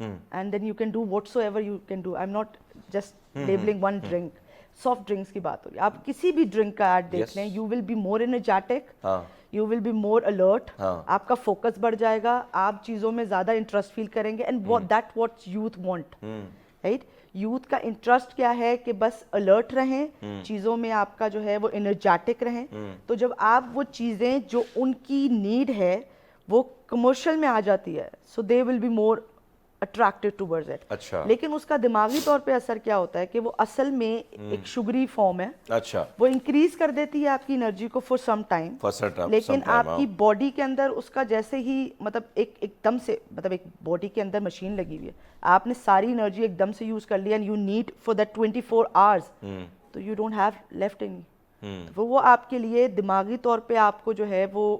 and then you can do whatsoever you can do. I'm not just labeling one drink, soft drinks کی بات ہو رہی ہے, آپ کسی بھی ڈرنک کا ایڈ دیکھ لیں, you will be more energetic, you will be more alert, آپ کا فوکس بڑھ جائے گا, آپ چیزوں میں زیادہ انٹرسٹ فیل کریں گے, and that what youth want, right. Youth کا انٹرسٹ کیا ہے کہ بس الرٹ رہیں, چیزوں میں آپ کا جو ہے وہ انرجیٹک رہیں. تو جب آپ وہ چیزیں جو ان کی نیڈ ہے وہ کمرشل میں آ جاتی ہے, so they will be more attracted towards it. اچھا, لیکن اس کا دماغی طور پہ اثر کیا ہوتا ہے کہ وہ اصل میں ایک شگری فارم ہے, اچھا, وہ انکریز کر دیتی ہے آپ کی انرجی کو فور سم ٹائم, لیکن آپ کی باڈی کے اندر اس کا جیسے ہی مطلب ایک دم سے مطلب ایک باڈی کے اندر مشین لگی ہوئی ہے, آپ نے ساری انرجی ایک دم سے یوز کر لی, and you need for that 24 hours, تو you don't have left any. وہ آپ کے لیے دماغی طور پہ آپ کو جو ہے وہ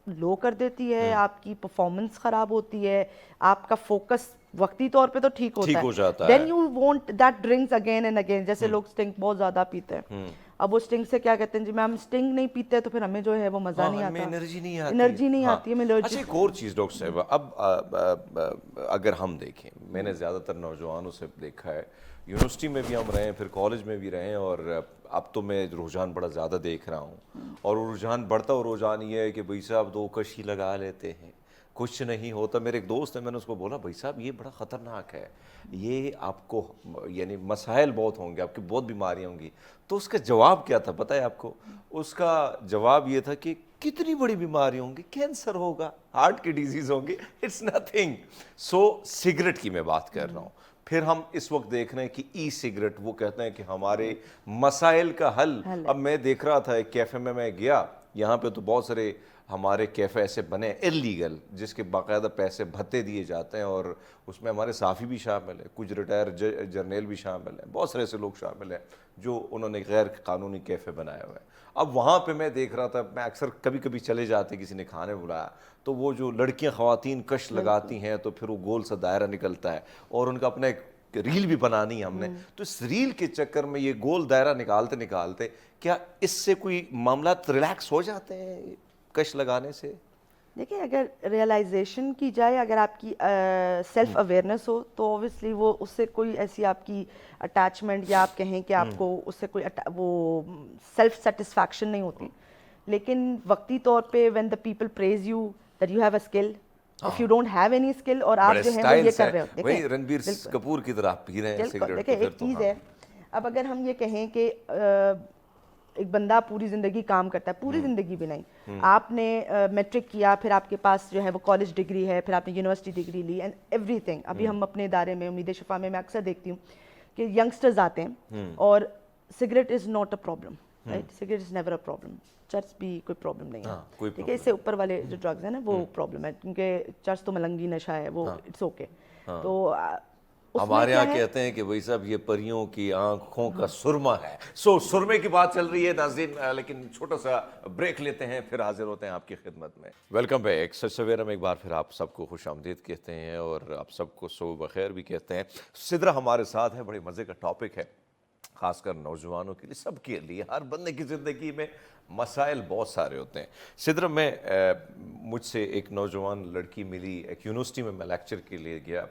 لو کر دیتی ہے, آپ کی پرفارمنس خراب ہوتی ہے, آپ کا فوکس وقتی طور پہ تو ٹھیک ہوتا ہے, then you want that drinks again and again. جیسے لوگ اسٹنگ بہت زیادہ پیتے ہیں, اب وہ اسٹنگ سے کیا کہتے ہیں جی میم اسٹنگ نہیں پیتے تو پھر ہمیں جو ہے وہ مزہ نہیں آتا, انرجی نہیں آتی, ہمیں الرجی. اچھا, ایک اور چیز ڈاکٹر صاحب, اب اگر ہم دیکھیں, میں نے زیادہ تر نوجوانوں سے دیکھا ہے, یونیورسٹی میں بھی ہم رہے ہیں, پھر کالج میں بھی رہے ہیں, اور اب تو میں رجحان بڑا زیادہ دیکھ رہا ہوں, اور وہ رجحان بڑھتا ہوا رجحان یہ ہے کہ بھائی صاحب 2 کش ہی لگا لیتے ہیں, کچھ نہیں ہوتا. میرے ایک دوست ہے, میں نے اس کو بولا بھائی صاحب یہ بڑا خطرناک ہے, یہ آپ کو یعنی مسائل بہت ہوں گے, آپ کی بہت بیماریاں ہوں گی. تو اس کا جواب کیا تھا پتہ ہے آپ کو؟ اس کا جواب یہ تھا کہ کتنی بڑی بیماری ہوں گی, کینسر ہوگا, ہارٹ کی ڈیزیز ہوں گی, اٹس نتھنگ. سو سگریٹ کی میں بات کر رہا ہوں. پھر ہم اس وقت دیکھ رہے ہیں کہ ای سگریٹ, وہ کہتے ہیں کہ ہمارے مسائل کا حل. اب میں دیکھ رہا تھا ایک کیفے میں گیا, یہاں پہ تو بہت سارے ہمارے کیفے ایسے بنے انلیگل جس کے باقاعدہ پیسے بھتے دیے جاتے ہیں, اور اس میں ہمارے صحافی بھی شامل ہیں, کچھ ریٹائر جرنیل بھی شامل ہیں, بہت سارے ایسے لوگ شامل ہیں جو انہوں نے غیر قانونی کیفے بنائے ہوئے ہیں. اب وہاں پہ میں دیکھ رہا تھا, میں اکثر کبھی کبھی چلے جاتے, کسی نے کھانے بلایا, تو وہ جو لڑکیاں خواتین کش لگاتی ہیں تو پھر وہ گول سا دائرہ نکلتا ہے, اور ان کا اپنا ایک ریل بھی بنانی ہے ہم نے, تو اس ریل کے چکر میں یہ گول دائرہ نکالتے کیا اس سے کوئی معاملات ریلیکس ہو جاتے ہیں کش لگانے سے؟ دیکھیں, اگر ریئلائزیشن کی جائے, اگر آپ کی سیلف اویئرنیس ہو تو اوبویسلی وہ اس سے کوئی ایسی آپ کی اٹیچمنٹ یا آپ کہیں کہ آپ کو اس سے کوئی وہ سیلف سیٹسفیکشن نہیں ہوتی. لیکن وقتی طور پہ when the people praise you that you have a skill, if you don't have any skill, اور آپ جو ہے وہ یہ کر رہے ہو, وہی رنبیر کپور کی طرح پی رہے ہیں سگریٹ. دیکھیں ایک چیز ہے, اب اگر ہم یہ کہیں کہ ایک بندہ پوری زندگی کام کرتا ہے, پوری زندگی بھی نہیں, آپ نے میٹرک کیا, پھر آپ کے پاس جو ہے وہ کالج ڈگری ہے, پھر آپ نے یونیورسٹی ڈگری لی, اینڈ ایوری تھنگ. ابھی ہم اپنے ادارے میں امید شفا میں اکثر دیکھتی ہوں کہ ینگسٹرز آتے ہیں, اور cigarette is not a problem, right, cigarette is never a problem. چرس بھی کوئی پرابلم نہیں ہے, ٹھیک ہے, اس سے اوپر والے جو ڈرگز ہیں نا وہ پرابلم ہے, کیونکہ چرس تو ملنگی نشہ ہے, وہ اٹس اوکے. تو ہمارے یہاں کہتے ہیں کہ بھائی صاحب یہ پریوں کی آنکھوں کا سرما ہے. سو سرمے کی بات چل رہی ہے ناظرین, لیکن چھوٹا سا بریک لیتے ہیں, پھر حاضر ہوتے ہیں آپ کی خدمت میں. Welcome back. سچ سویرا میں ایک بار پھر آپ سب کو خوش آمدید کہتے ہیں, اور آپ سب کو صبح بخیر بھی کہتے ہیں. سدرا ہمارے ساتھ ہے, بڑے مزے کا ٹاپک ہے, خاص کر نوجوانوں کے لیے, سب کے لیے. ہر بندے کی زندگی میں مسائل بہت سارے ہوتے ہیں. سدرا میں مجھ سے ایک نوجوان لڑکی ملی, ایک یونیورسٹی میں لیکچر کے لیے گیا,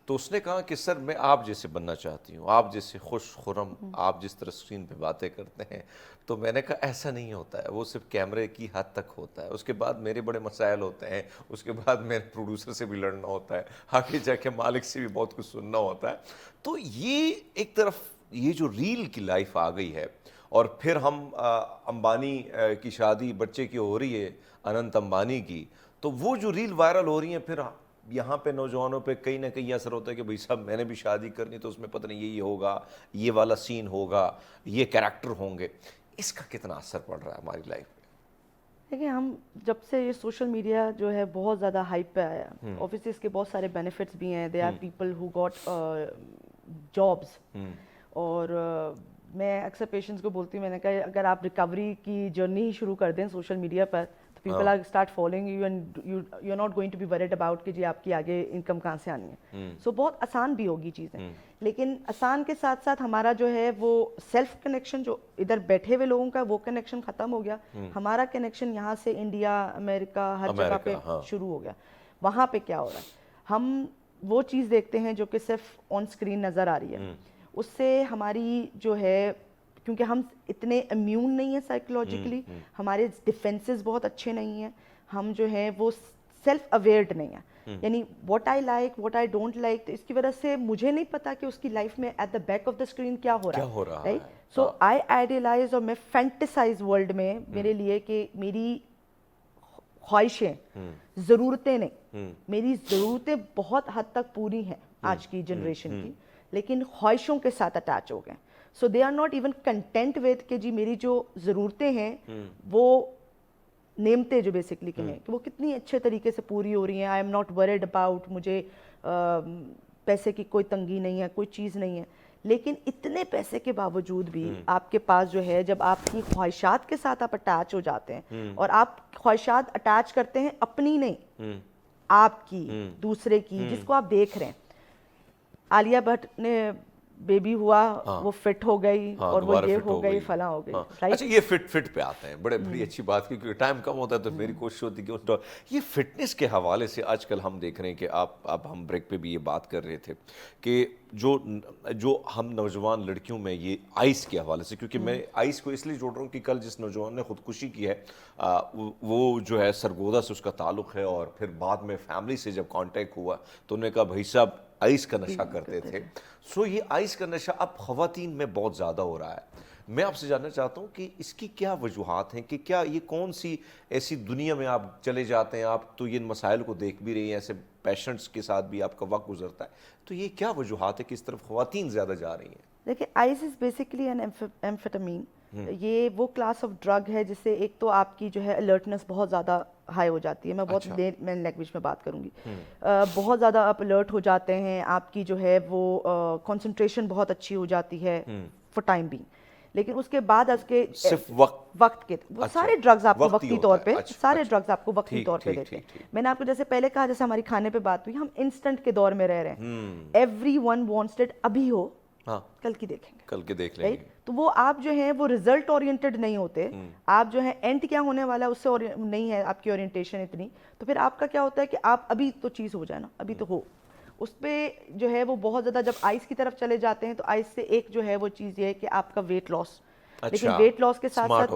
تو اس نے کہا کہ سر میں آپ جیسے بننا چاہتی ہوں, آپ جیسے خوش خرم, آپ جس طرح اسکرین پہ باتیں کرتے ہیں. تو میں نے کہا ایسا نہیں ہوتا ہے, وہ صرف کیمرے کی حد تک ہوتا ہے, اس کے بعد میرے بڑے مسائل ہوتے ہیں, اس کے بعد میرے پروڈیوسر سے بھی لڑنا ہوتا ہے, آگے جا کے مالک سے بھی بہت کچھ سننا ہوتا ہے. تو یہ ایک طرف یہ جو ریل کی لائف آ گئی ہے, اور پھر ہم امبانی کی شادی بچے کی ہو رہی ہے, اننت امبانی کی, تو وہ جو ریل وائرل ہو رہی ہیں, پھر یہاں پہ نوجوانوں پہ کہیں نہ کہیں اثر ہوتا ہے کہ بھئی صاحب میں نے بھی شادی کرنی, تو اس میں پتہ نہیں یہ ہوگا, یہ والا سین ہوگا, یہ کریکٹر ہوں گے. اس کا کتنا اثر پڑ رہا ہے ہماری لائف پہ؟ دیکھیں, ہم جب سے یہ سوشل میڈیا جو ہے بہت زیادہ ہائپ پہ آیا, اوبویسلی اس کے بہت سارے بینیفٹس بھی ہیں. They are people who got jobs, اور میں اکثر پیشنٹس کو بولتی ہوں, میں نے کہا اگر آپ ریکوری کی جرنی شروع کر دیں سوشل میڈیا پر, تو people are start following you, and you are not going to be worried about کہ جی آپ کی آگے انکم کہاں سے آنی ہے. سو بہت آسان بھی ہوگی چیزیں, لیکن آسان کے ساتھ ساتھ ہمارا جو ہے وہ سیلف کنیکشن, جو ادھر بیٹھے ہوئے لوگوں کا وہ کنیکشن ختم ہو گیا. ہمارا کنیکشن یہاں سے انڈیا, امریکہ, ہر جگہ پہ شروع ہو گیا. وہاں پہ کیا ہو رہا ہے, ہم وہ چیز دیکھتے ہیں جو کہ صرف آن اسکرین نظر آ رہی ہے, اس سے ہماری جو ہے، کیونکہ ہم اتنے امیون نہیں ہیں سائیکولوجیکلی، ہمارے ڈیفینسز بہت اچھے نہیں ہیں، ہم جو ہیں وہ سیلف اویئرڈ نہیں ہیں، یعنی what I like what I don't like. تو اس کی وجہ سے مجھے نہیں پتا کہ اس کی لائف میں at the back of the screen کیا ہو رہا ہے، رائٹ. سو آئی آئیڈیلائز، اور میں فینٹیسائز ورلڈ میں میرے لیے کہ میری خواہشیں، ضرورتیں نہیں، میری ضرورتیں بہت حد تک پوری ہیں آج کی جنریشن کی، لیکن خواہشوں کے ساتھ اٹیچ ہو گئے. So they are not even content with کہ جی میری جو ضرورتیں ہیں وہ نعمتیں جو بیسکلی کہ ہیں کہ وہ کتنی اچھے طریقے سے پوری ہو رہی ہیں. I am not word about, مجھے پیسے کی کوئی تنگی نہیں ہے، کوئی چیز نہیں ہے. لیکن اتنے پیسے کے باوجود بھی آپ کے پاس جو ہے، جب آپ کی خواہشات کے ساتھ آپ اٹیچ ہو جاتے ہیں، اور آپ خواہشات اٹیچ کرتے ہیں اپنی نہیں، آپ کی، دوسرے کی، جس کو آپ دیکھ رہے ہیں. عالیہ بھٹ نے بیبی ہوا، وہ فٹ ہو گئی، اور وہ یہ ہو گئی، فلاں ہو گئی. اچھا یہ فٹ پہ آتے ہیں، بڑی اچھی بات کی، کیونکہ ٹائم کم ہوتا ہے تو میری کوشش ہوتی ہے کہ یہ فٹنس کے حوالے سے آج کل ہم دیکھ رہے ہیں کہ اب ہم بریک پہ بھی یہ بات کر رہے تھے کہ جو ہم نوجوان لڑکیوں میں یہ آئس کے حوالے سے، کیونکہ میں آئس کو اس لیے جوڑ رہا ہوں کہ کل جس نوجوان نے خودکشی کی ہے وہ جو ہے سرگودا سے اس کا تعلق ہے، اور پھر بعد میں فیملی سے جب کانٹیکٹ ہوا تو انہوں نے کہا بھائی صاحب آئس کا نشہ کرتے تھے. سو یہ آئس کا نشہ اب خواتین میں بہت زیادہ ہو رہا ہے. میں آپ سے جاننا چاہتا ہوں کہ اس کی کیا وجوہات ہیں، کہ کیا یہ کون سی ایسی دنیا میں آپ چلے جاتے ہیں، آپ تو یہ مسائل کو دیکھ بھی رہی ہیں، ایسے پیشنٹس کے ساتھ بھی آپ کا وقت گزرتا ہے، تو یہ کیا وجوہات ہے کہ اس طرف خواتین زیادہ جا رہی ہیں؟ دیکھیں، ice is basically an amphetamine. یہ وہ کلاس آف ڈرگ ہے جس سے ایک تو آپ کی جو ہے الرٹنس بہت زیادہ ہائی ہو جاتی ہے. میں بہت میں لینگویج میں بات کروں گی. بہت زیادہ آپ الرٹ ہو جاتے ہیں، آپ کی جو ہے وہ کنسنٹریشن بہت اچھی ہو جاتی ہے فار ٹائم بینگ. لیکن اس کے بعد اس کے صرف وقت کے وہ سارے ڈرگز آپ کو وقتی طور پہ، سارے ڈرگز آپ کو وقتی طور پہ دیتے ہیں. میں نے آپ کو جیسے پہلے کہا، جیسے ہماری کھانے پہ بات ہوئی، ہم انسٹنٹ کے دور میں رہ رہے ہیں. ایوری ون وانٹس اٹ ابھی ہو، کل کی دیکھیں گے، کل کے دیکھ لیں گے. تو وہ آپ جو ہیں وہ ریزلٹ اورینٹڈ نہیں ہوتے. آپ جو ہے اینڈ کیا ہونے والا ہے اس سے نہیں ہے آپ کی اورینٹیشن اتنی. تو پھر آپ کا کیا ہوتا ہے کہ آپ ابھی تو چیز ہو جائے نا، ابھی تو ہو. اس پہ جو ہے وہ بہت زیادہ، جب آئس کی طرف چلے جاتے ہیں تو آئس سے ایک جو ہے وہ چیز یہ ہے کہ آپ کا ویٹ لاس. لیکن ویٹ لاس کے ساتھ ساتھ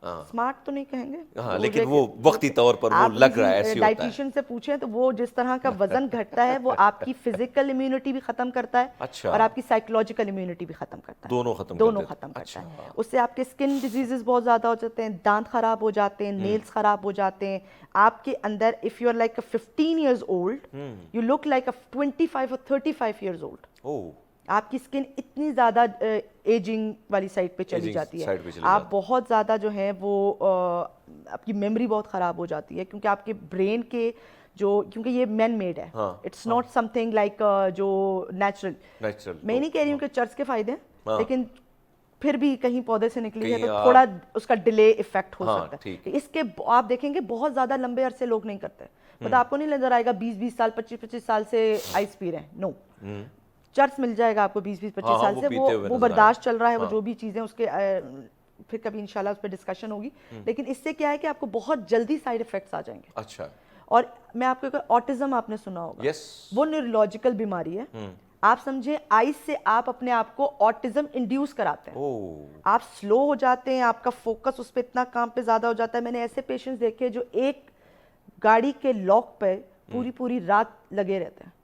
اسمارٹ تو نہیں کہیں گے، لیکن وہ وقتی طور پر وہ لگ رہا ہے ایسے ہوتا ہے. ڈائٹیشین سے پوچھیں تو وہ جس طرح کا وزن گھٹتا ہے وہ آپ کی فزیکل امیونٹی بھی ختم کرتا ہے، اور آپ کی سائیکولوجیکل امیونٹی بھی ختم کرتا ہے. دونوں ختم کرتا ہے. اس سے آپ کے اسکن ڈیزیزز بہت زیادہ ہو جاتے ہیں، دانت خراب ہو جاتے ہیں، نیلز خراب ہو جاتے ہیں. آپ کے اندر if you are like 15 years old you look like a 25 or 35 years old. آپ کی اسکن اتنی زیادہ ایجنگ والی سائڈ پہ چلی جاتی ہے. آپ بہت زیادہ جو ہے وہ آپ کی میموری بہت خراب ہو جاتی ہے، کیونکہ آپ کے برین کے جو، کیونکہ یہ مین میڈ ہے، it's not something like جو نیچرل. میں نہیں کہہ رہی ہوں کہ چرچ کے فائدے ہیں، لیکن پھر بھی کہیں پودے سے نکلی ہے تو تھوڑا اس کا ڈیلے ایفیکٹ ہو سکتا ہے. اس کے آپ دیکھیں گے بہت زیادہ لمبے عرصے لوگ نہیں کرتے. مطلب آپ کو نہیں نظر آئے گا 20 سال 25 سال سے آئس پی رہے ہیں، نو. چرچ مل جائے گا آپ کو 20-25 سال سے، وہ برداشت چل رہا ہے، وہ جو بھی چیزیں اس کے، پھر کبھی انشاءاللہ اس پہ ڈسکشن ہوگی. لیکن اس سے کیا ہے کہ آپ کو بہت جلدی سائیڈ افیکٹس آ جائیں گے. اچھا. اور میں آپ کو آٹزم آپ نے سنا ہوگا، وہ نیورولوجیکل بیماری ہے. آپ سمجھیں آئس سے آپ اپنے آپ کو آٹزم انڈیوس کراتے ہیں. آپ سلو ہو جاتے ہیں، آپ کا فوکس اس پہ اتنا کام پہ زیادہ ہو جاتا ہے. میں نے ایسے پیشنٹس دیکھے جو ایک گاڑی کے لاک پہ پوری رات لگے رہتے ہیں.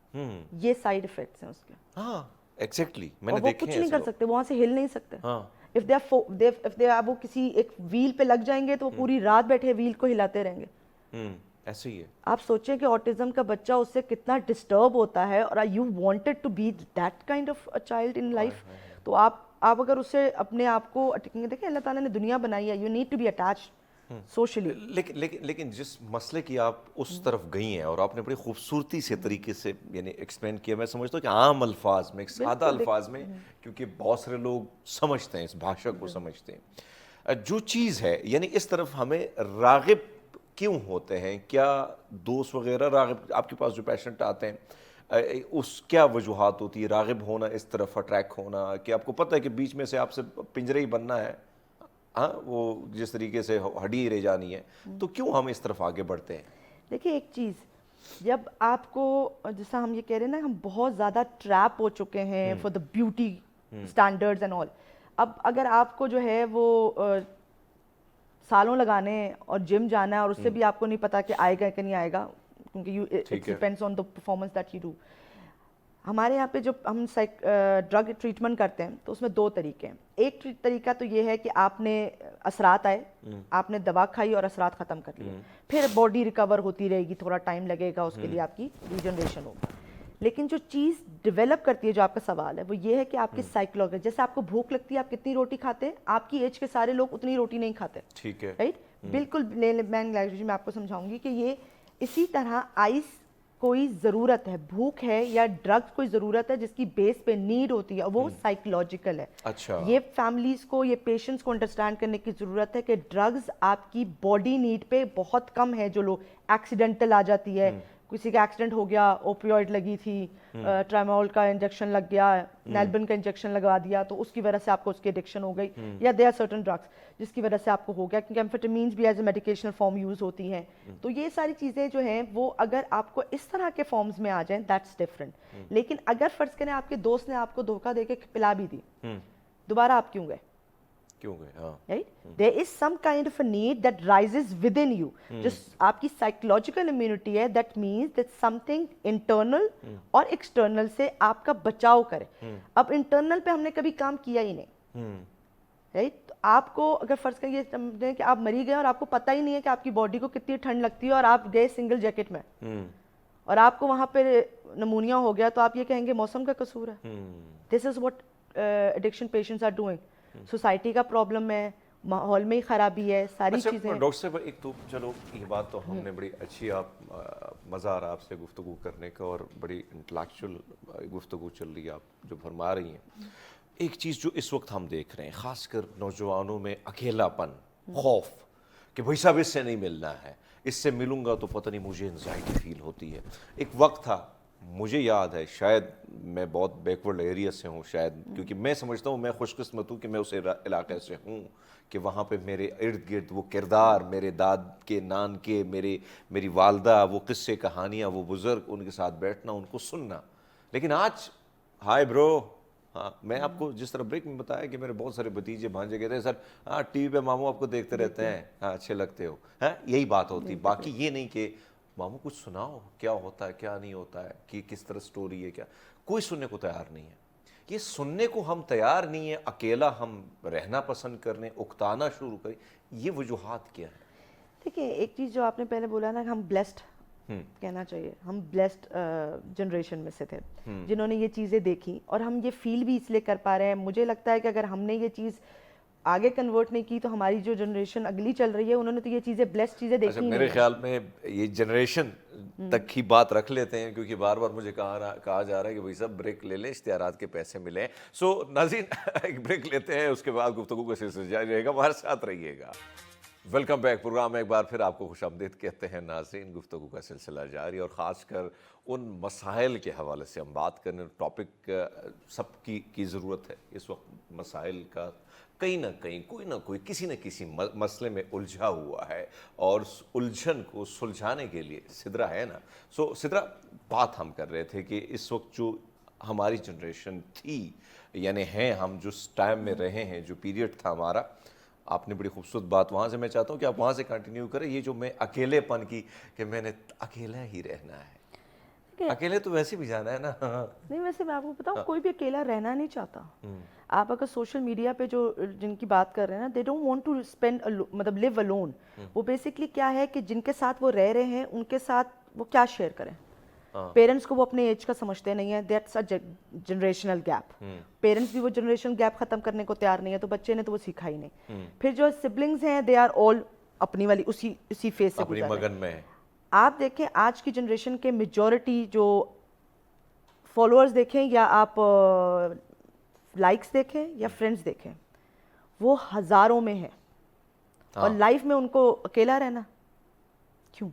یہ سائیڈ افیکٹس ہیں اس کے. ہاں ایگزیکٹلی، میں نے دیکھے. وہ کچھ نہیں کر سکتے، وہاں سے ہل نہیں سکتے. if they وہ کسی ایک ویل پہ لگ جائیں گے تو وہ پوری رات بیٹھے ویل کو ہلاتے رہیں گے. ایسے ہی ہے. آپ سوچیں کہ آٹزم کا بچہ اس سے کتنا ڈسٹرب ہوتا ہے، اور you wanted to be that kind of a child in life. تو آپ اگر اسے اپنے آپ کو دیکھیں، اللہ تعالیٰ نے دنیا بنائی ہے، you need to be attached socially. لیکن جس مسئلے کی آپ اس طرف گئی ہیں اور آپ نے بڑی خوبصورتی سے طریقے سے یعنی ایکسپلین کیا، میں سمجھتا ہوں کہ عام الفاظ میں، سادہ الفاظ میں، کیونکہ بہت سارے لوگ سمجھتے ہیں اس بھاشا کو، سمجھتے ہیں جو چیز ہے، یعنی اس طرف ہمیں راغب کیوں ہوتے ہیں؟ کیا دوست وغیرہ راغب، آپ کے پاس جو پیشنٹ آتے ہیں، اس کیا وجوہات ہوتی ہے راغب ہونا، اس طرف اٹریک ہونا، کہ آپ کو پتہ ہے کہ بیچ میں سے آپ سے پنجرے ہی بننا ہے، ہاں وہ جس طریقے سے ہڈی رہ جانی ہے، تو کیوں ہم اس طرف آگے بڑھتے ہیں؟ دیکھیں ایک چیز، جب آپ کو، جیسا ہم یہ کہہ رہے ہیں نا، ہم بہت زیادہ ٹریپ ہو چکے ہیں for the beauty standards and all. اب اگر آپ کو جو ہے وہ سالوں لگانے اور جم جانا ہے اور اس سے بھی آپ کو نہیں پتا کہ آئے گا کہ نہیں آئے گا, کیونکہ it depends on the performance that you do. ہمارے یہاں پہ جب ہم ڈرگ ٹریٹمنٹ کرتے ہیں تو اس میں 2 طریقے ہیں. ایک طریقہ تو یہ ہے کہ آپ نے اثرات آئے, آپ نے دوا کھائی اور اثرات ختم کر لیے, پھر باڈی ریکور ہوتی رہے گی, تھوڑا ٹائم لگے گا, اس کے لیے آپ کی ریجنریشن ہوگا. لیکن جو چیز ڈیولپ کرتی ہے, جو آپ کا سوال ہے, وہ یہ ہے کہ آپ کی سائیکولوجی, جیسے آپ کو بھوک لگتی ہے آپ کتنی روٹی کھاتے ہیں, آپ کی ایج کے سارے لوگ اتنی روٹی نہیں کھاتے, ٹھیک ہے, رائٹ. بالکل لینگویج میں آپ کو سمجھاؤں گی کہ یہ اسی طرح آئس کوئی ضرورت ہے, بھوک ہے یا ڈرگز کوئی ضرورت ہے جس کی بیس پہ نیڈ ہوتی ہے, وہ سائیکولوجیکل ہے. اچھا, یہ فیملیز کو, یہ پیشنٹس کو انڈرسٹینڈ کرنے کی ضرورت ہے کہ ڈرگز آپ کی باڈی نیڈ پہ بہت کم ہے. جو لوگ ایکسیڈنٹل آ جاتی ہے, کسی کا ایکسیڈنٹ ہو گیا, اوپیوائڈ لگی تھی, ٹرامول کا انجیکشن لگ گیا, نیلبن کا انجیکشن لگوا دیا تو اس کی وجہ سے آپ کو اس کی ایڈکشن ہو گئی, یا دے آر سرٹن ڈرگس جس کی وجہ سے آپ کو ہو گیا, کیونکہ ایمفیٹامینز بھی ایز اے میڈیکیشنل فارم یوز ہوتی ہیں. تو یہ ساری چیزیں جو ہیں وہ اگر آپ کو اس طرح کے فارمز میں آ جائیں دیٹس ڈفرنٹ. لیکن اگر فرض کریں آپ کے دوست نے آپ کو دھوکہ دے کے پلا بھی دی, دوبارہ آپ کیوں گئے؟ Right? There is some kind of a need that rises within you. Just آپ کی psychological immunity ہے, that means that something internal اور external سے آپ کا بچاؤ کرے. اب internal پہ ہم نے کبھی کام کیا ہی نہیں, right? تو آپ کو اگر فرض کریں یہ سمجھیں کہ آپ مری گئے اور آپ کو پتہ ہی نہیں ہے کہ آپ کی باڈی کو کتنی ٹھنڈ لگتی ہے, اور آپ گئے سنگل جیکٹ میں اور آپ کو وہاں پہ نمونیا ہو گیا, تو آپ یہ کہیں گے موسم کا قصور ہے. This is what addiction patients are doing. Society کا پرابلم ہے, ماحول میں ہی خرابی ہے, ساری چیزیں. ڈاکٹر صاحب ایک تو چلو یہ بات تو ہم نے بڑی اچھی, آپ مزہ آ رہا آپ سے گفتگو کرنے کا, اور بڑی انٹلیکچوئل گفتگو چل رہی ہے آپ جو فرما رہی ہیں. ایک چیز جو اس وقت ہم دیکھ رہے ہیں خاص کر نوجوانوں میں, اکیلا پن, خوف کہ بھائی صاحب اس سے نہیں ملنا ہے, اس سے ملوں گا تو پتہ نہیں مجھے انزائٹی فیل ہوتی ہے. ایک وقت تھا, مجھے یاد ہے, شاید میں بہت بیکورڈ ایریا سے ہوں شاید, کیونکہ میں سمجھتا ہوں میں خوش قسمت ہوں کہ میں اس علاقے سے ہوں کہ وہاں پہ میرے ارد گرد وہ کردار, میرے داد کے, نان کے, میری والدہ, وہ قصے کہانیاں, وہ بزرگ, ان کے ساتھ بیٹھنا, ان کو سننا. لیکن آج ہائے برو, ہاں میں آپ کو جس طرح بریک میں بتایا کہ میرے بہت سارے بھتیجے بھانجے کہتے ہیں سر ہاں ٹی وی پہ ماموں آپ کو دیکھتے رہتے ہیں, ہاں اچھے لگتے ہو, ہاں یہی بات ہوتی. باقی یہ نہیں کہ ماموں کچھ سناؤ, کیا ہوتا ہے کیا نہیں ہوتا ہے, کہ کس طرح سٹوری ہے, کیا کوئی سننے کو تیار نہیں ہے. یہ سننے کو ہم تیار نہیں ہیں, اکیلا ہم رہنا پسند کرنے, اکتانا شروع کریں, یہ وجوہات کیا ہیں؟ دیکھیں ایک چیز جو آپ نے پہلے بولا نا, ہم بلیسڈ کہنا چاہیے, ہم بلیسڈ جنریشن میں سے تھے جنہوں نے یہ چیزیں دیکھی, اور ہم یہ فیل بھی اس لیے کر پا رہے ہیں. مجھے لگتا ہے کہ اگر ہم نے یہ چیز آگے کنورٹ نہیں کی تو ہماری جو جنریشن اگلی چل رہی ہے انہوں نے تو یہ چیزیں بلیسڈ چیزیں دیکھی نہیں. میرے خیال میں یہ جنریشن تک کی بات رکھ لیتے ہیں, کیونکہ بار بار مجھے کہا جا رہا ہے کہ بھائی صاحب بریک لے لیں, اشتہارات کے پیسے ملیں. سو ناظرین ایک بریک لیتے ہیں, اس کے بعد گفتگو کا سلسلہ جاری رہے گا, ہمارے ساتھ رہیے گا. ویلکم بیک پروگرام میں ایک بار پھر آپ کو خوش آمدید کہتے ہیں ناظرین. گفتگو کا سلسلہ جاری, اور خاص کر ان مسائل کے حوالے سے ہم بات کرنے, ٹاپک سب کی ضرورت ہے اس وقت. مسائل کا کہیں نہ کہیں کوئی نہ کوئی کسی نہ کسی مسئلے میں الجھا ہوا ہے, اور الجھن کو سلجھانے کے لیے سدرا ہے نا. سو سدرا, بات ہم کر رہے تھے کہ اس وقت جو ہماری جنریشن تھی, یعنی ہیں ہم جس ٹائم میں رہے ہیں, جو پیریڈ تھا ہمارا, آپ نے بڑی خوبصورت بات وہاں سے, میں چاہتا ہوں کہ آپ وہاں سے کنٹینیو کریں. یہ جو میں اکیلے پن کی, کہ میں نے اکیلا ہی رہنا ہے, اکیلے تو ویسے بھی جانا ہے نا. نہیں ویسے میں آپ کو بتاؤں, کوئی بھی اکیلا رہنا نہیں چاہتا. آپ اگر سوشل میڈیا پہ جو جن کی بات کر رہے ہیں نا, they don't want to spend مطلب لیو الون. وہ بیسکلی کیا ہے کہ جن کے ساتھ وہ رہ رہے ہیں ان کے ساتھ وہ کیا شیئر کریں. پیرنٹس کو وہ اپنے ایج کا سمجھتے نہیں ہیں, that's a generational gap. Parents بھی وہ جنریشن گیپ ختم کرنے کو تیار نہیں ہے, تو بچے نے تو وہ سیکھا ہی نہیں. پھر جو سبلنگز ہیں دے آر آل اپنی والی اسی فیز سے اپنی مگن میں. آپ دیکھیں آج کی جنریشن کے میجورٹی جو فالوورز دیکھیں, یا آپ لائکس دیکھیں یا فرینڈس دیکھیں, وہ ہزاروں میں ہے, اور لائف میں ان کو اکیلا رہنا کیوں؟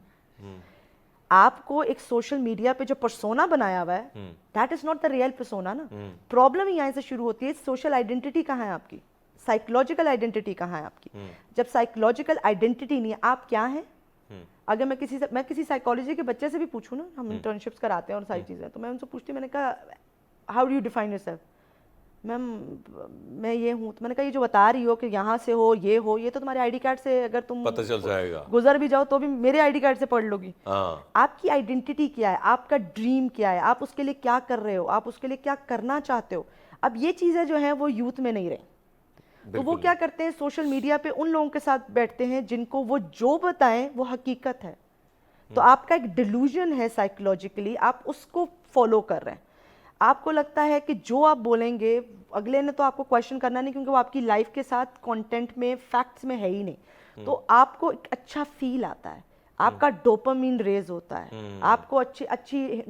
آپ کو ایک سوشل میڈیا پہ جو پرسونا بنایا ہوا ہے, that is not the real persona نا. پرابلم ہی یہاں سے شروع ہوتی ہے. سوشل آئیڈینٹی کہاں ہے آپ کی, سائیکولوجیکل کہاں ہے آپ کی؟ جب سائیکولوجیکل آئیڈینٹی نہیں ہے, آپ کیا ہیں؟ اگر میں کسی سائیکالوجی کے بچے سے بھی پوچھوں نا, ہم انٹرنشپس کراتے ہیں اور ساری چیزیں, تو میں ان سے پوچھتی ہوں, میں نے کہا how do you define yourself, ma'am میں یہ ہوں. تو میں نے کہا یہ جو بتا رہی ہو کہ یہاں سے ہو یہ تو تمہارے آئی ڈی کارڈ سے اگر تم پتہ چل جائے گا, گزر بھی جاؤ تو بھی میرے آئی ڈی کارڈ سے پڑھ لو گی. ہاں آپ کی آئیڈینٹی کیا ہے, آپ کا ڈریم کیا ہے, آپ اس کے لیے کیا کر رہے ہو, آپ اس کے لیے کیا کرنا چاہتے ہو. اب یہ چیزیں جو ہیں وہ یوتھ میں نہیں رہیں. تو وہ کیا کرتے ہیں, سوشل میڈیا پہ ان لوگوں کے ساتھ بیٹھتے ہیں جن کو وہ جو بتائیں وہ حقیقت ہے. تو آپ کا ایک ڈیلوژن ہے سائیکولوجیکلی, آپ اس کو فالو کر رہے ہیں. آپ کو لگتا ہے کہ جو آپ بولیں گے اگلے نے تو آپ کو کویشچن کرنا نہیں, کیونکہ وہ آپ کی لائف کے ساتھ کانٹینٹ میں فیکٹس میں ہے ہی نہیں. تو آپ کو ایک اچھا فیل آتا ہے, آپ کا ڈوپامین ریز ہوتا ہے, آپ کو اچھی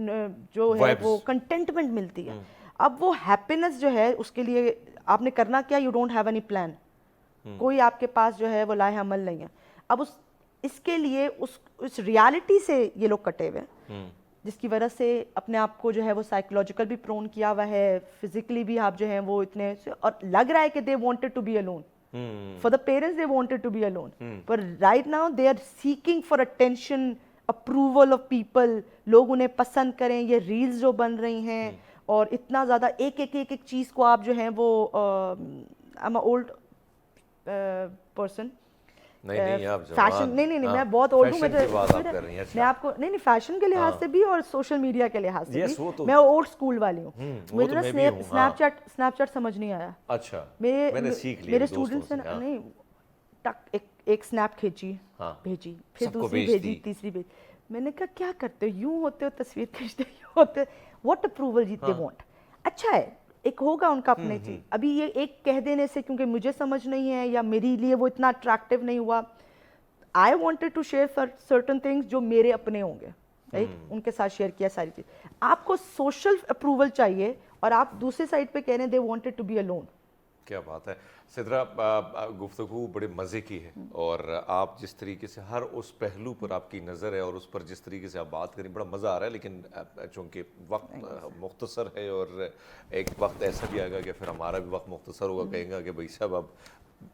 جو ہے وہ کنٹینٹمنٹ ملتی ہے. اب وہ ہیپینس جو ہے اس کے لیے آپ نے کرنا کیا, you don't have any plan, کوئی آپ کے پاس جو ہے وہ لاہ عمل نہیں ہے. اب اس کے لیے اس ریالٹی سے یہ لوگ کٹے ہوئے ہیں, جس کی وجہ سے اپنے آپ کو جو ہے وہ سائیکولوجیکل بھی پرون کیا ہوا ہے, فزیکلی بھی آپ جو ہیں وہ اتنے, اور لگ رہا ہے کہ they wanted to be alone. For the parents they wanted to be alone, but right now they are seeking for attention, approval of people. لوگ انہیں پسند کریں, یہ ریلز جو بن رہی ہیں اور اتنا زیادہ ایک چیز کو آپ جو ہیں وہ I'm an old person. Fashion نہیں میں بہت اولڈ ہوں, میں آپ کو نہیں فیشن کے لحاظ سے بھی اور سوشل میڈیا کے لحاظ سے بھی میں اولڈ اسکول والی ہوں. مجھے نا اسنیپ چیٹ سمجھ نہیں آیا. اچھا میرے اسٹوڈنٹس نے نہیں ٹک ایک اسنیپ کھینچی بھیجی, پھر دوسری بھیجی, تیسری بھیجی. میں نے کہا کیا کرتے ہو, یوں ہوتے ہو تصویر کھینچتے ہوتے, واٹ اپروول دے وانٹ. اچھا ہے ایک ہوگا ان کا اپنے چیز. ابھی یہ ایک کہہ دینے سے کیونکہ مجھے سمجھ نہیں ہے یا میرے لیے وہ اتنا اٹریکٹیو نہیں ہوا, I wanted to share certain things جو میرے اپنے ہوں گے, رائٹ, ان کے ساتھ شیئر کیا ساری چیز. آپ کو سوشل اپروول چاہیے اور آپ دوسرے سائڈ پہ کہہ رہے ہیں they wanted to be alone. کیا بات ہے سدرا, گفتگو بڑے مزے کی ہے, اور آپ جس طریقے سے ہر اس پہلو پر آپ کی نظر ہے اور اس پر جس طریقے سے آپ بات کریں بڑا مزہ آ رہا ہے. لیکن چونکہ وقت مختصر ہے اور ایک وقت ایسا بھی آئے گا کہ پھر ہمارا بھی وقت مختصر ہوگا, کہیں گا کہ بھائی صاحب اب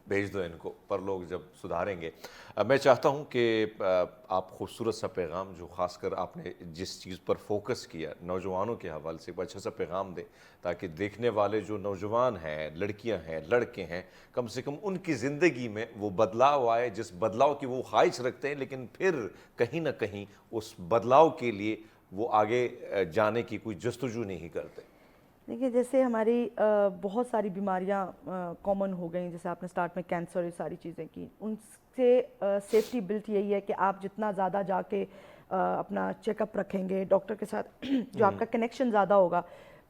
بھیج دو ان کو, پر لوگ جب سدھاریں گے. میں چاہتا ہوں کہ آپ خوبصورت سا پیغام, جو خاص کر آپ نے جس چیز پر فوکس کیا نوجوانوں کے حوالے سے, اچھا سا پیغام دیں تاکہ دیکھنے والے جو نوجوان ہیں, لڑکیاں ہیں, لڑکے ہیں, کم سے کم ان کی زندگی میں وہ بدلاؤ آئے جس بدلاؤ کی وہ خواہش رکھتے ہیں, لیکن پھر کہیں نہ کہیں اس بدلاؤ کے لیے وہ آگے جانے کی کوئی جستجو نہیں کرتے. دیکھیے جیسے ہماری بہت ساری بیماریاں کامن ہو گئیں, جیسے آپ نے سٹارٹ میں کینسر, یہ ساری چیزیں کی, ان سے سیفٹی بلٹ یہی ہے کہ آپ جتنا زیادہ جا کے اپنا چیک اپ رکھیں گے ڈاکٹر کے ساتھ, جو آپ کا کنیکشن زیادہ ہوگا,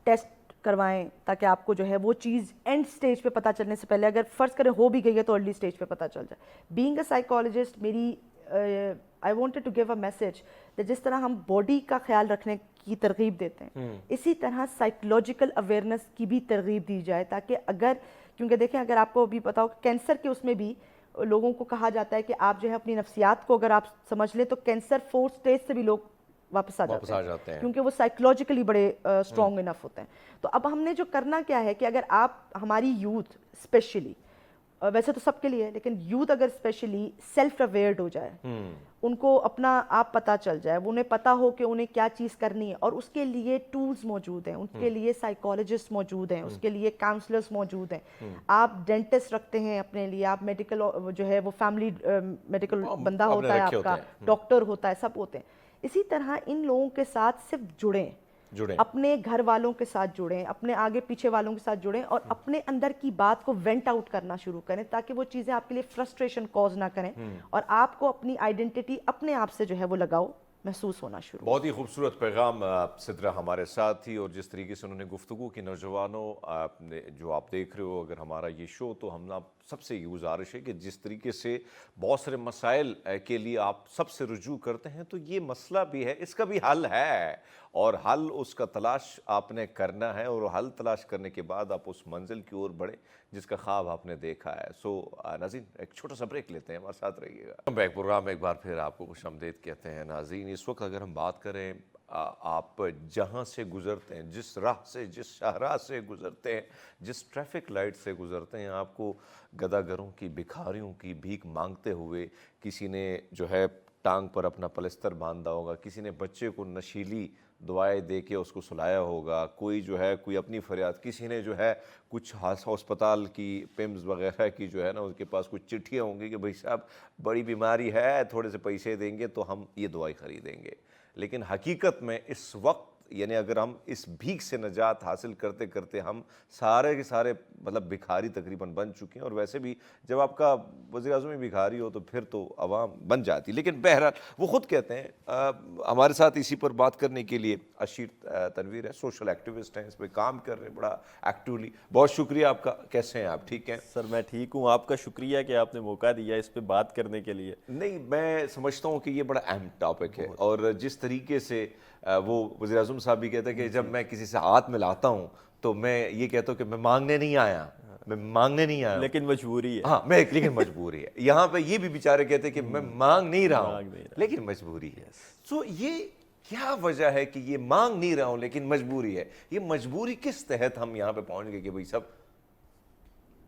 ٹیسٹ کروائیں تاکہ آپ کو جو ہے وہ چیز اینڈ سٹیج پہ پتہ چلنے سے پہلے, اگر فرض کریں ہو بھی گئی ہے تو ارلی سٹیج پہ پتہ چل جائے. بینگ اے سائیکالوجسٹ میری I wanted to give a message کہ جس طرح ہم باڈی کا خیال رکھنے کی ترغیب دیتے ہیں, اسی طرح سائیکولوجیکل اویئرنیس کی بھی ترغیب دی جائے, تاکہ اگر, کیونکہ دیکھیں اگر آپ کو ابھی پتا ہو کینسر کے اس میں بھی لوگوں کو کہا جاتا ہے کہ آپ جو ہے اپنی نفسیات کو اگر آپ سمجھ لیں تو کینسر 4 اسٹیج سے بھی لوگ واپس آ جاتے ہیں, کیونکہ وہ سائیکولوجیکلی بڑے اسٹرانگ انف ہوتے ہیں. تو اب ہم نے جو کرنا کیا ہے کہ اگر آپ ہماری یوتھ اسپیشلی, ویسے تو سب کے لیے لیکن یوتھ اگر اسپیشلی سیلف اویئرڈ ہو جائے, ان کو اپنا آپ پتہ چل جائے, انہیں پتہ ہو کہ انہیں کیا چیز کرنی ہے, اور اس کے لیے ٹولز موجود ہیں, ان کے لیے سائیکالوجسٹ موجود ہیں, اس کے لیے کاؤنسلرز موجود ہیں. آپ ڈینٹسٹ رکھتے ہیں اپنے لیے, آپ میڈیکل جو ہے وہ فیملی میڈیکل بندہ ہوتا ہے آپ کا, ڈاکٹر ہوتا ہے, سب ہوتے ہیں. اسی طرح ان لوگوں کے ساتھ صرف جڑیں, اپنے گھر والوں کے ساتھ جڑیں, اپنے آگے پیچھے والوں کے ساتھ جڑیں, اور اپنے اندر کی بات کو وینٹ آؤٹ کرنا شروع کریں, تاکہ وہ چیزیں آپ کے لیے فرسٹریشن کوز نہ کریں, اور آپ کو اپنی آئیڈینٹی اپنے آپ سے جو ہے وہ لگاؤ محسوس ہونا شروع. بہت ہی خوبصورت پیغام سدرا ہمارے ساتھ تھی, اور جس طریقے سے انہوں نے گفتگو کی نوجوانوں, جو آپ دیکھ رہے ہو اگر ہمارا یہ شو, تو ہم سب سے یہ گزارش ہے کہ جس طریقے سے بہت سارے مسائل کے لیے آپ سب سے رجوع کرتے ہیں, تو یہ مسئلہ بھی ہے, اس کا بھی حل ہے, اور حل اس کا تلاش آپ نے کرنا ہے, اور حل تلاش کرنے کے بعد آپ اس منزل کی اور بڑھیں جس کا خواب آپ نے دیکھا ہے. سو ناظرین ایک چھوٹا سا بریک لیتے ہیں, ہمارے ساتھ رہیے گا. بیک پروگرام ایک بار پھر آپ کو خوش آمدید کہتے ہیں. ناظرین اس وقت اگر ہم بات کریں, آپ جہاں سے گزرتے ہیں, جس راہ سے, جس شاہراہ سے گزرتے ہیں, جس ٹریفک لائٹ سے گزرتے ہیں, آپ کو گداگروں کی, بھکاریوں کی بھیک مانگتے ہوئے, کسی نے جو ہے ٹانگ پر اپنا پلستر باندھا ہوگا, کسی نے بچے کو نشیلی دعائیں دے کے اس کو سلایا ہوگا, کوئی جو ہے کوئی اپنی فریاد, کسی نے جو ہے کچھ ہسپتال کی پیمز وغیرہ کی جو ہے نا اس کے پاس کچھ چٹھیاں ہوں گی کہ بھائی صاحب بڑی بیماری ہے, تھوڑے سے پیسے دیں گے تو ہم یہ دوائی خریدیں گے. لیکن حقیقت میں اس وقت یعنی اگر ہم اس بھیک سے نجات حاصل کرتے کرتے ہم سارے کے سارے مطلب بھکاری تقریباً بن چکے ہیں, اور ویسے بھی جب آپ کا وزیر اعظم ہی بھکاری ہو تو پھر تو عوام بن جاتی. لیکن بہرحال وہ خود کہتے ہیں, ہمارے ساتھ اسی پر بات کرنے کے لیے اشیر تنویر ہے, سوشل ایکٹیوسٹ ہیں, اس پہ کام کر رہے ہیں بڑا ایکٹیولی. بہت شکریہ آپ کا, کیسے ہیں آپ, ٹھیک ہیں؟ سر میں ٹھیک ہوں, آپ کا شکریہ کہ آپ نے موقع دیا اس پہ بات کرنے کے لیے. نہیں, میں سمجھتا ہوں کہ یہ بڑا اہم ٹاپک ہے, اور جس طریقے سے وہ وزیر اعظم صاحب بھی کہتے ہیں کہ جب میں کسی سے ہاتھ ملاتا ہوں تو میں یہ کہتا ہوں کہ میں مانگنے نہیں آیا, میں مانگنے نہیں آیا, لیکن مجبوری ہے. ہاں لیکن مجبوری ہے. یہاں پہ یہ بھی بیچارے کہتے ہیں کہ میں مانگ نہیں رہا ہوں لیکن مجبوری ہے. سو یہ کیا وجہ ہے کہ یہ مانگ نہیں رہا ہوں لیکن مجبوری ہے؟ یہ مجبوری کس تحت ہم یہاں پہ پہنچ گئے کہ بھائی سب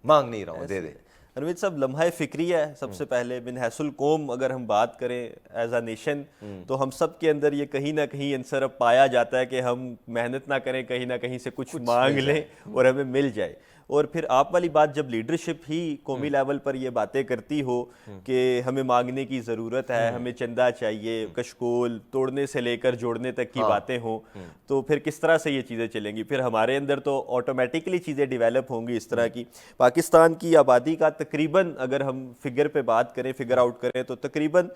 مانگ نہیں رہا ہوں, دے دے. حمید صاحب, لمحہ فکریہ ہے سب سے پہلے. من حیث القوم اگر ہم بات کریں ایز اے نیشن تو ہم سب کے اندر یہ کہیں نہ کہیں عنصر اب پایا جاتا ہے کہ ہم محنت نہ کریں, کہیں نہ کہیں سے کچھ مانگ لیں اور ہمیں مل جائے. اور پھر آپ والی بات, جب لیڈرشپ ہی قومی لیول پر یہ باتیں کرتی ہو کہ ہمیں مانگنے کی ضرورت ہے, ہمیں چندہ چاہیے, کشکول توڑنے سے لے کر جوڑنے تک کی باتیں ہوں, تو پھر کس طرح سے یہ چیزیں چلیں گی؟ پھر ہمارے اندر تو آٹومیٹکلی چیزیں ڈیولپ ہوں گی اس طرح کی. پاکستان کی آبادی کا تقریباً اگر ہم فگر پہ بات کریں, فگر آؤٹ کریں, تو تقریباً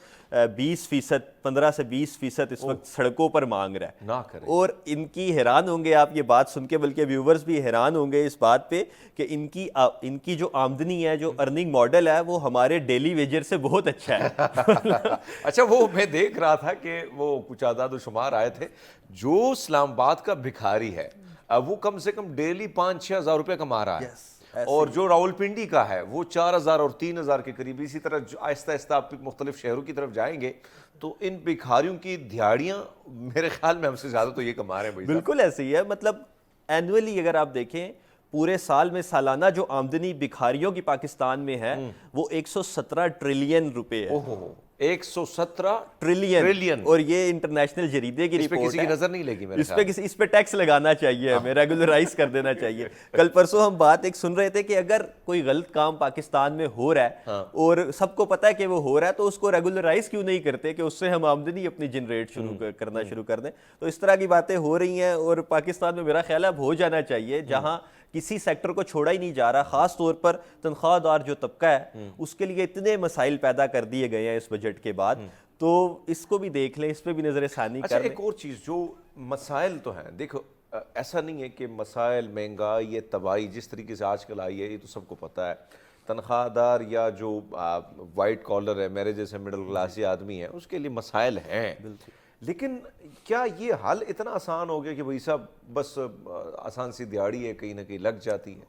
20%, 15 سے 20% اس وقت سڑکوں پر مانگ رہا ہے. اور ان کی حیران ہوں گے آپ یہ بات سن کے, بلکہ ویورز بھی حیران ہوں گے اس بات پہ کہ ان کی جو آمدنی ہے, جو ارننگ ماڈل ہے, وہ ہمارے ڈیلی ویجر سے بہت اچھا ہے. اچھا, وہ میں دیکھ رہا تھا کہ وہ کچھ اعداد و شمار آئے تھے, جو اسلام آباد کا بھکاری ہے وہ کم سے کم ڈیلی 5-6 ہزار روپے کما رہا ہے, اور جو راولپنڈی کا ہے وہ 4,000 اور 3,000 کے قریب. اسی طرح آہستہ آہستہ آپ مختلف شہروں کی طرف جائیں گے تو ان بھکاریوں کی دیہڑیاں میرے خیال میں ہم سے زیادہ تو یہ کما رہے ہیں. بالکل ایسے ہی ہے. مطلب اینولی اگر آپ دیکھیں پورے سال میں سالانہ جو آمدنی بھکاریوں کی پاکستان میں ہے وہ 117 ٹریلین روپے ہے. 117 ٹریلین. اور یہ انٹرنیشنل جریدے کی رپورٹ ہے. کسی کی نظر نہیں لگی میرے خیال میں. اس پہ ٹیکس لگانا چاہیے, ہمیں ریگولرائز کر دینا چاہیے. کل پرسوں ہم بات ایک سن رہے تھے کہ اگر کوئی غلط کام پاکستان میں ہو رہا ہے اور سب کو پتا ہے کہ وہ ہو رہا ہے, تو اس کو ریگولرائز کیوں نہیں کرتے کہ اس سے ہم آمدنی اپنی جنریٹ کرنا شروع کر دیں. تو اس طرح کی باتیں ہو رہی ہیں, اور پاکستان میں میرا خیال ہے اب ہو جانا چاہیے, جہاں کسی سیکٹر کو چھوڑا ہی نہیں جا رہا. خاص طور پر تنخواہ دار جو طبقہ ہے اس کے لیے اتنے مسائل پیدا کر دیے گئے ہیں اس بجٹ کے بعد, تو اس کو بھی دیکھ لیں, اس پہ بھی نظر ثانی کر لیں. ایک اور چیز, جو مسائل تو ہیں, دیکھو ایسا نہیں ہے کہ مسائل, مہنگائی, یہ تباہی جس طریقے سے آج کل آئی ہے یہ تو سب کو پتہ ہے. تنخواہ دار یا جو وائٹ کالر ہے, میرے جیسے مڈل کلاسی آدمی ہے, اس کے لیے مسائل ہیں. لیکن کیا یہ حل اتنا آسان ہو گیا کہ بھائی صاحب بس آسان سی دیہڑی ہے, کہیں نہ کہیں لگ جاتی ہے؟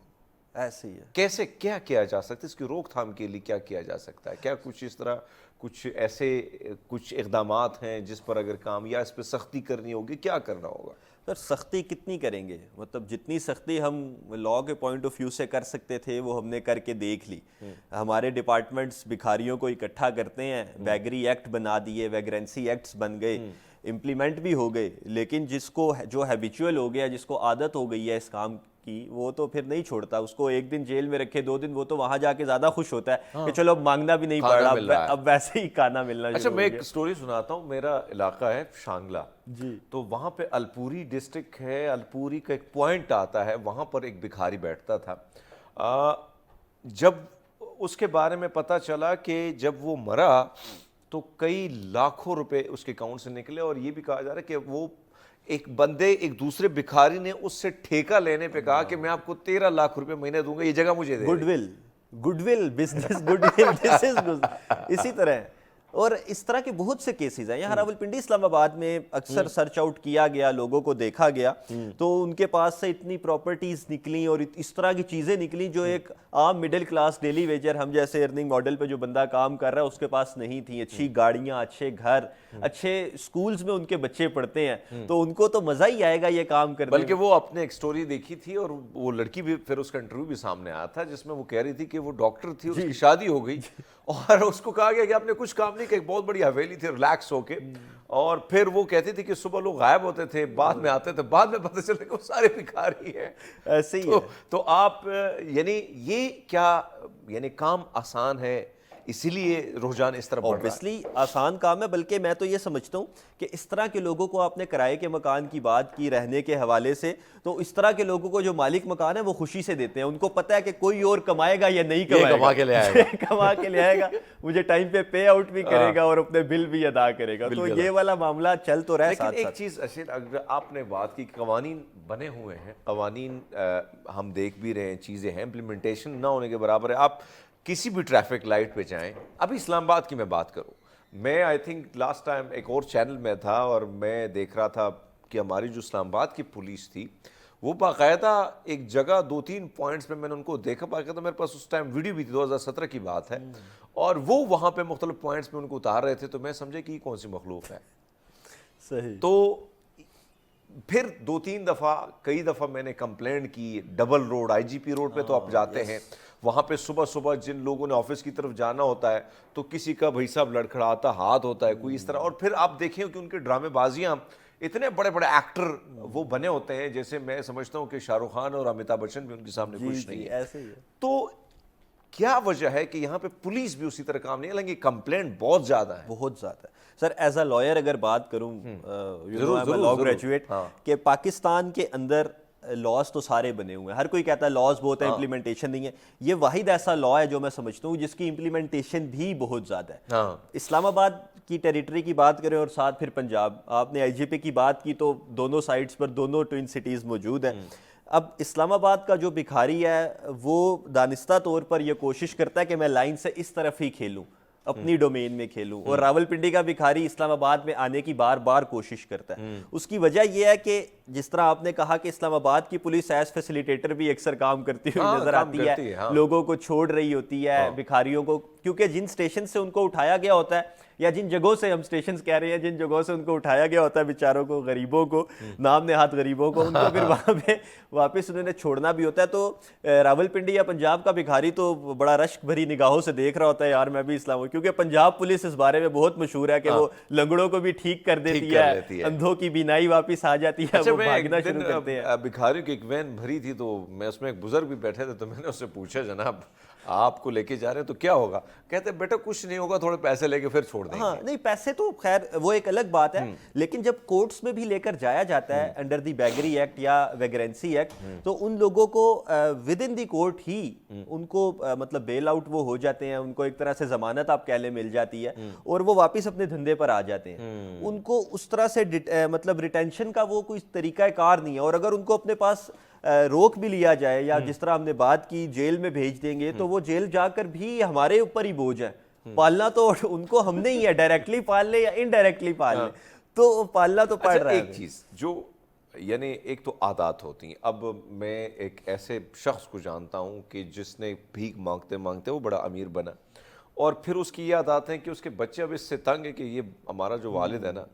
ایسے ہی ہے. کیسے کیا کیا جا سکتا ہے اس کی روک تھام کے لیے, کیا کیا جا سکتا ہے؟ کیا کچھ اس طرح کچھ ایسے کچھ اقدامات ہیں جس پر اگر کام, یا اس پہ سختی کرنی ہوگی, کیا کرنا ہوگا؟ سر سختی کتنی کریں گے؟ مطلب جتنی سختی ہم لاء کے پوائنٹ آف ویو سے کر سکتے تھے وہ ہم نے کر کے دیکھ لی. ہمارے ڈپارٹمنٹس بھکاریوں کو اکٹھا کرتے ہیں, ویگری ایکٹ بنا دیے, ویگرنسی ایکٹس بن گئے, امپلیمنٹ بھی ہو گئے. لیکن جس کو جو ہیبیچول ہو گیا, جس کو عادت ہو گئی ہے اس کام کی, وہ تو پھر نہیں چھوڑتا. اس کو ایک دن جیل میں رکھے, 2 دن, وہ تو وہاں جا کے زیادہ خوش ہوتا ہے کہ چلو اب مانگنا بھی نہیں پڑ رہا, اب ویسے ہی کھانا ملنا. اچھا, میں ایک سٹوری سناتا ہوں. میرا علاقہ ہے شانگلہ, تو وہاں پہ الپوری ڈسٹرکٹ ہے, الپوری کا ایک پوائنٹ آتا ہے, وہاں پر ایک بھکاری بیٹھتا تھا. جب اس کے بارے میں پتہ چلا کہ جب وہ مرا تو کئی لاکھوں روپے اس کے اکاؤنٹ سے نکلے, اور یہ بھی کہا جا رہا ہے کہ وہ ایک بندے, ایک دوسرے بھکاری نے اس سے ٹھیکہ لینے پہ کہا کہ میں آپ کو 13 لاکھ روپے مہینے دوں گا, یہ جگہ مجھے دے. Goodwill business, goodwill this is اسی طرح. اور اس طرح کے بہت سے کیسز ہیں. یہاں راولپنڈی اسلام آباد میں اکثر سرچ آؤٹ کیا گیا, لوگوں کو دیکھا گیا, تو ان کے پاس سے اتنی پراپرٹیز نکلیں اور اس طرح کی چیزیں نکلیں جو ایک عام مڈل کلاس ڈیلی ویجر, ہم جیسے ارننگ ماڈل پہ جو بندہ کام کر رہا ہے, اس کے پاس نہیں تھیں. اچھی گاڑیاں, اچھے گھر, اچھے سکولز میں ان کے بچے پڑھتے ہیں, تو ان کو تو مزہ ہی آئے گا یہ کام کرنے. بلکہ وہ اپنے ایک سٹوری دیکھی تھی, اور وہ لڑکی بھی, پھر اس کا انٹرویو بھی سامنے آیا تھا, جس میں وہ کہہ رہی تھی کہ وہ ڈاکٹر تھی, اس کی شادی ہو گئی, اور اس کو کہا گیا کہ آپ نے کچھ کام نہیں, کہ ایک بہت بڑی حویلی تھی, ریلیکس ہو کے, اور پھر وہ کہتی تھی کہ صبح لوگ غائب ہوتے تھے، بعد میں آتے تھے، بعد میں پتہ چلے کہ وہ سارے بھکاری ہیں. ایسے ہی ہے. تو آپ یعنی یہ کیا یعنی کام آسان ہے اسی لیے رجحان اس طرح بڑھ رہا ہے؟ اوبویسلی آسان کام ہے، بلکہ میں تو یہ سمجھتا ہوں کہ اس طرح کے لوگوں کو آپ نے کرائے کے مکان کی بات کی رہنے کے حوالے سے، تو اس طرح کے لوگوں کو جو مالک مکان ہے وہ خوشی سے دیتے ہیں. ان کو پتہ ہے کہ کوئی اور کمائے گا یا نہیں کمائے گا، کما کے لے آئے گا، کما کے لے آئے گا، مجھے ٹائم پہ پے آؤٹ بھی کرے گا اور اپنے بل بھی ادا کرے گا. تو یہ والا معاملہ چل تو رہا ہے. لیکن ایک چیز اشیر، اگر آپ نے بات کی قوانین بنے ہوئے ہیں، قوانین ہم دیکھ بھی رہے ہیں، چیزیں ہیں، امپلیمنٹیشن نہ ہونے کے برابر ہے. آپ کسی بھی ٹریفک لائٹ پہ جائیں، ابھی اسلام آباد کی میں بات کروں، میں آئی تھنک لاسٹ ٹائم ایک اور چینل میں تھا اور میں دیکھ رہا تھا کہ ہماری جو اسلام آباد کی پولیس تھی وہ باقاعدہ ایک جگہ 2-3 پوائنٹس میں نے ان کو دیکھا، باقاعدہ میرے پاس اس ٹائم ویڈیو بھی تھی، 2017 کی بات ہے، اور وہ وہاں پہ مختلف پوائنٹس میں ان کو اتار رہے تھے. تو میں سمجھے کہ یہ کون سی مخلوق ہے. صحیح. تو پھر 2-3 دفعہ کئی دفعہ میں نے کمپلینٹ کی. Double road I G P road پہ تو آپ جاتے ہیں، وہاں پہ صبح صبح جن لوگوں نے آفس کی طرف جانا ہوتا ہے تو کسی کا بھائی صاحب لڑکھڑاتا ہاتھ ہوتا ہے کوئی اس طرح. اور پھر آپ دیکھیں کہ ان کے ڈرامے بازیاں اتنے بڑے بڑے ایکٹر وہ بنے ہوتے ہیں، جیسے میں سمجھتا ہوں کہ شاہ رخ خان اور امیتابھ بچن بھی ان کے سامنے کچھ نہیں ہے. ایسے ہی ہے. تو کیا وجہ ہے کہ یہاں پہ پولیس بھی اسی طرح کام نہیں، حالانکہ کمپلینٹ بہت زیادہ ہے. بہت زیادہ ہے. سر ایز اے لائر اگر بات کروں، لا گریجویٹ، کہ پاکستان کے اندر لاز تو سارے بنے ہوئے ہیں. ہر کوئی کہتا ہے لاز بہت ہے، امپلیمنٹیشن نہیں ہے. یہ واحد ایسا لا ہے جو میں سمجھتا ہوں جس کی امپلیمنٹیشن بھی بہت زیادہ ہے. اسلام آباد کی ٹیریٹری کی بات کریں اور ساتھ پھر پنجاب، آپ نے آئی جی پی کی بات کی تو دونوں سائڈز پر دونوں ٹوئن سٹیز موجود ہیں. اب اسلام آباد کا جو بھکاری ہے وہ دانستہ طور پر یہ کوشش کرتا ہے کہ میں لائن سے اس طرف ہی کھیلوں، اپنی ڈومین میں کھیلوں، اور راول پنڈی کا بھکاری اسلام آباد میں آنے کی بار بار کوشش کرتا ہے. اس کی وجہ یہ ہے کہ جس طرح آپ نے کہا کہ اسلام آباد کی پولیس ایز فیسیلیٹیٹر بھی اکثر کام کرتی ہوئی نظر آتی ہے، لوگوں کو چھوڑ رہی ہوتی ہے، بھکاریوں کو، کیونکہ جن سٹیشن سے ان کو اٹھایا گیا ہوتا ہے، یا جن جگہوں سے ہم سٹیشنز کہہ رہے ہیں، جن جگہوں سے ان کو اٹھایا گیا ہوتا ہے بیچاروں کو، غریبوں کو، نام نہاد غریبوں کو، ان کو پھر وہاں پہ واپس انہوں نے چھوڑنا بھی ہوتا ہے. تو راول پنڈی یا پنجاب کا بھکاری تو بڑا رشک بھری نگاہوں سے دیکھ رہا ہوتا ہے، یار میں بھی اسلام ہوں، کیونکہ پنجاب پولیس اس بارے میں بہت مشہور ہے کہ وہ لنگڑوں کو بھی ٹھیک کر دیتی ہے، اندھوں کی بینائی واپس آ جاتی ہے، وہ بھاگنا شروع کرتے ہیں. بھکاریوں کی ایک وین بھری تھی تو میں اس میں ایک بزرگ بھی بیٹھے تھے، تو میں نے اس سے پوچھا جناب آپ کو لے کے جا رہے ہیں تو کیا ہوگا؟ کہتے بیٹا کچھ نہیں ہوگا، تھوڑے پیسے لے کے پھر چھوڑ دیں گے. ہاں نہیں، پیسے تو خیر وہ ایک الگ بات ہے، لیکن جب کورٹس میں بھی لے کر جایا جاتا ہے انڈر دی بیگری ایکٹ یا ویگرینسی ایکٹ، تو ان لوگوں کو ود ان دی کورٹ ہی ان کو مطلب بیل آؤٹ وہ ہو جاتے ہیں، ان کو ایک طرح سے ضمانت آپ کہہ لیں مل جاتی ہے، اور وہ واپس اپنے دھندے پر آ جاتے ہیں. ان کو اس طرح سے مطلب ریٹینشن کا وہ کوئی طریقہ کار نہیں ہے. اور اگر ان کو اپنے پاس روک بھی لیا جائے یا جس طرح ہم نے بات کی جیل میں بھیج دیں گے، تو وہ جیل جا کر بھی ہمارے اوپر ہی بوجھ ہے. پالنا تو ان کو ہم نے ہی ہے، ڈائریکٹلی پال لے یا انڈائریکٹلی پال لے، تو پالنا تو پڑ رہا ہے. ایک چیز جو یعنی ایک تو عادات ہوتی ہیں. اب میں ایک ایسے شخص کو جانتا ہوں کہ جس نے بھیک مانگتے مانگتے وہ بڑا امیر بنا، اور پھر اس کی یہ عادات ہیں کہ اس کے بچے اب اس سے تنگ ہے کہ یہ ہمارا جو والد ہے نا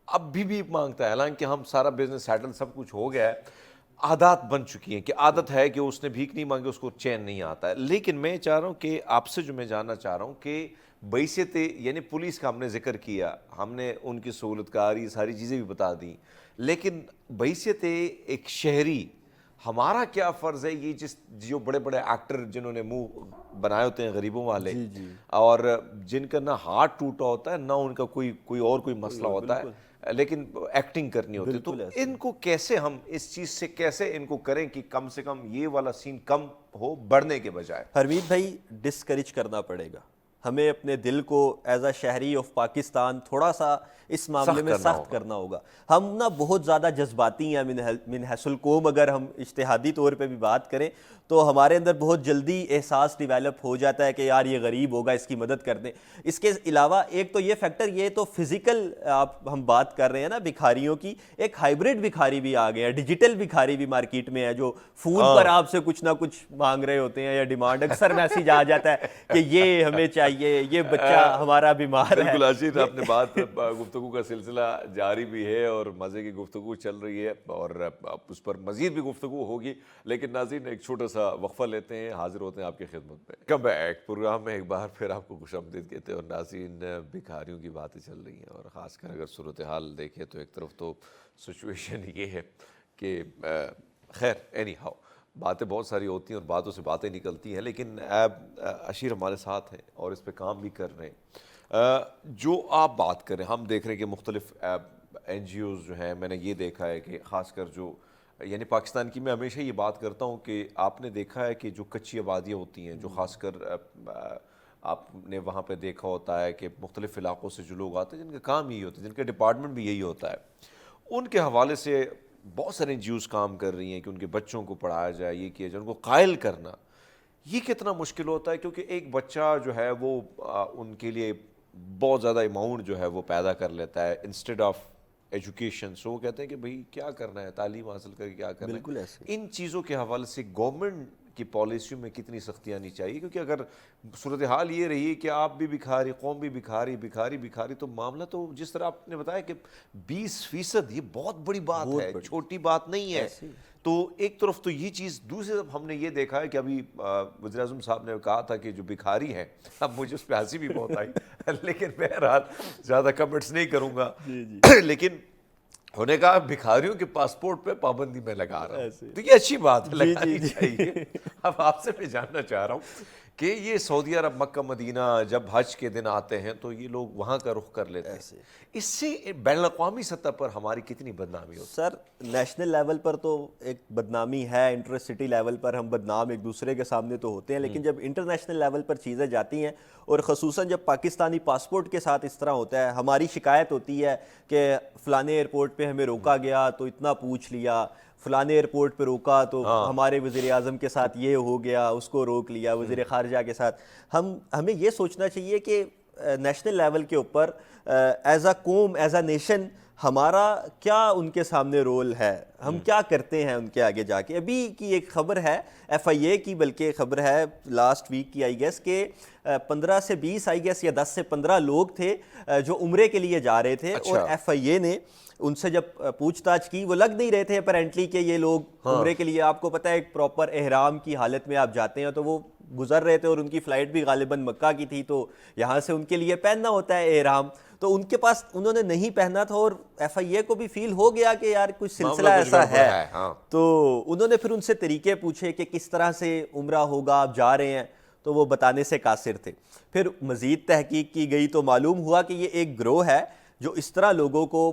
اب بھی بھیک مانگتا ہے، حالانکہ ہم سارا بزنس سیٹل سب کچھ ہو گیا ہے. عادات بن چکی ہیں کہ عادت ہے کہ اس نے بھیک نہیں مانگی، اس کو چین نہیں آتا ہے. لیکن میں چاہ رہا ہوں کہ آپ سے جو میں جاننا چاہ رہا ہوں کہ بحیثیت یعنی پولیس کا ہم نے ذکر کیا، ہم نے ان کی سہولت کاری ساری چیزیں بھی بتا دیں، لیکن بحیثیت ایک شہری ہمارا کیا فرض ہے؟ یہ جو بڑے بڑے ایکٹر جنہوں نے منہ بنائے ہوتے ہیں غریبوں والے، اور جن کا نہ ہاتھ ٹوٹا ہوتا ہے نہ ان کا کوئی اور کوئی مسئلہ ہوتا ہے، لیکن ایکٹنگ کرنی ہوتی ہے، تو ان کو کیسے ہم اس چیز سے کیسے ان کو کریں کہ کم سے کم یہ والا سین کم ہو بڑھنے کے بجائے؟ حمید بھائی، ڈسکریج کرنا پڑے گا ہمیں، اپنے دل کو ایز اے شہری آف پاکستان تھوڑا سا اس معاملے میں سخت کرنا ہوگا. ہم نا بہت زیادہ جذباتی ہیں من حیث القوم. اگر ہم اجتہادی طور پہ بھی بات کریں تو ہمارے اندر بہت جلدی احساس ڈیویلپ ہو جاتا ہے کہ یار یہ غریب ہوگا، اس کی مدد کر دیں. اس کے علاوہ ایک تو یہ فیکٹر، یہ تو فزیکل ہم بات کر رہے ہیں نا بھکاریوں کی، ایک ہائیبرڈ بھکاری بھی آ گیا ہے، ڈیجیٹل بھکاری بھی مارکیٹ میں ہے، جو فون پر آپ سے کچھ نہ کچھ مانگ رہے ہوتے ہیں یا ڈیمانڈ، اکثر میسیج آ جاتا ہے کہ یہ ہمیں چاہیے، یہ بچہ ہمارا بیمار ہے. بالکل عاشق، آپ نے بات، گفتگو کا سلسلہ جاری بھی ہے اور مزے کی گفتگو چل رہی ہے، اور اس پر مزید بھی گفتگو ہوگی. لیکن ناظرین ایک چھوٹا سا سا وقفہ لیتے ہیں, حاضر ہوتے ہیں آپ کی خدمت میں. کم بیک پروگرام میں ایک بار پھر آپ کو خوش آمدید کہتے ہیں. اور ناظرین, بھکاریوں کی باتیں چل رہی ہیں, اور خاص کر اگر صورتحال دیکھیں تو ایک طرف تو سچویشن یہ ہے کہ خیر اینی ہاؤ باتیں بہت ساری ہوتی ہیں اور باتوں سے باتیں نکلتی ہیں, لیکن اشیر ہمارے ساتھ ہیں اور اس پہ کام بھی کر رہے ہیں. جو آپ بات کریں, ہم دیکھ رہے ہیں کہ مختلف این جی اوز جو ہیں, میں نے یہ دیکھا ہے کہ خاص کر جو یعنی پاکستان کی, میں ہمیشہ یہ بات کرتا ہوں کہ آپ نے دیکھا ہے کہ جو کچی آبادیاں ہوتی ہیں, جو خاص کر آپ نے وہاں پہ دیکھا ہوتا ہے کہ مختلف علاقوں سے جو لوگ آتے ہیں جن کا کام یہی ہوتا ہے, جن کا ڈپارٹمنٹ بھی یہی ہوتا ہے, ان کے حوالے سے بہت سارے این جی اوز کام کر رہی ہیں کہ ان کے بچوں کو پڑھایا جائے, یہ کیا جائے, ان کو قائل کرنا یہ کتنا مشکل ہوتا ہے, کیونکہ ایک بچہ جو ہے وہ ان کے لیے بہت زیادہ اماؤنٹ جو ہے وہ پیدا کر لیتا ہے انسٹیڈ آف ایجوکیشن. سو وہ کہتے ہیں کہ بھئی کیا کرنا ہے, تعلیم حاصل کر کے کیا کرنا ہے. بالکل ایسے ان چیزوں کے حوالے سے گورنمنٹ کی پالیسیوں میں کتنی سختی آنی چاہیے, کیونکہ اگر صورتحال یہ رہی کہ آپ بھی بھکاری, قوم بھی بھکاری, تو معاملہ تو جس طرح آپ نے بتایا کہ 20% یہ بہت بڑی بات ہے, چھوٹی بات نہیں ہے. تو ایک طرف تو یہ چیز, دوسری طرف ہم نے یہ دیکھا ہے کہ ابھی وزیر اعظم صاحب نے کہا تھا کہ جو بھکاری ہیں, اب مجھے اس پہ ہنسی بھی بہت آئی, لیکن بہرحال زیادہ کمنٹس نہیں کروں گا. لیکن ہونے کا بھکاریوں کے پاسپورٹ پہ پابندی میں لگا رہا ہوں, تو یہ اچھی بات ہے, لگانی چاہیے. اب آپ سے میں جاننا چاہ رہا ہوں کہ یہ سعودی عرب, مکہ مدینہ جب حج کے دن آتے ہیں تو یہ لوگ وہاں کا رخ کر لیتے ہیں, اس سے بین الاقوامی سطح پر ہماری کتنی بدنامی ہوتی ہے؟ سر نیشنل لیول پر تو ایک بدنامی ہے, انٹر سٹی لیول پر ہم بدنام ایک دوسرے کے سامنے تو ہوتے ہیں, لیکن جب انٹرنیشنل لیول پر چیزیں جاتی ہیں, اور خصوصاً جب پاکستانی پاسپورٹ کے ساتھ اس طرح ہوتا ہے, ہماری شکایت ہوتی ہے کہ فلانے ایئرپورٹ پہ ہمیں روکا گیا تو اتنا پوچھ لیا, فلانے ایئرپورٹ پہ روکا تو ہمارے وزیر اعظم کے ساتھ یہ ہو گیا, اس کو روک لیا, وزیر خارجہ کے ساتھ. ہمیں یہ سوچنا چاہیے کہ نیشنل لیول کے اوپر ایز اے قوم, ایز اے نیشن, ہمارا کیا ان کے سامنے رول ہے, ہم کیا کرتے ہیں ان کے آگے جا کے. ابھی کی ایک خبر ہے ایف آئی اے کی, بلکہ خبر ہے لاسٹ ویک کی آئی گیس, کہ 15 سے 20 آئی گیس یا 10 سے 15 لوگ تھے جو عمرے کے لیے جا رہے تھے, اور ایف آئی اے نے ان سے جب پوچھ تاچھ کی, وہ لگ نہیں رہے تھے اپیرنٹلی کہ یہ لوگ عمرے کے لیے, آپ کو پتہ ہے ایک پراپر احرام کی حالت میں آپ جاتے ہیں, تو وہ گزر رہے تھے, اور ان کی فلائٹ بھی غالباً مکہ کی تھی, تو یہاں سے ان کے لیے پہننا ہوتا ہے احرام, تو ان کے پاس انہوں نے نہیں پہنا تھا, اور ایف آئی اے کو بھی فیل ہو گیا کہ یار کچھ سلسلہ ایسا ہے. تو انہوں نے پھر ان سے طریقے پوچھے کہ کس طرح سے عمرہ ہوگا, آپ جا رہے ہیں, تو وہ بتانے سے قاصر تھے. پھر مزید تحقیق کی گئی تو معلوم ہوا کہ یہ ایک گروہ ہے جو اس طرح لوگوں کو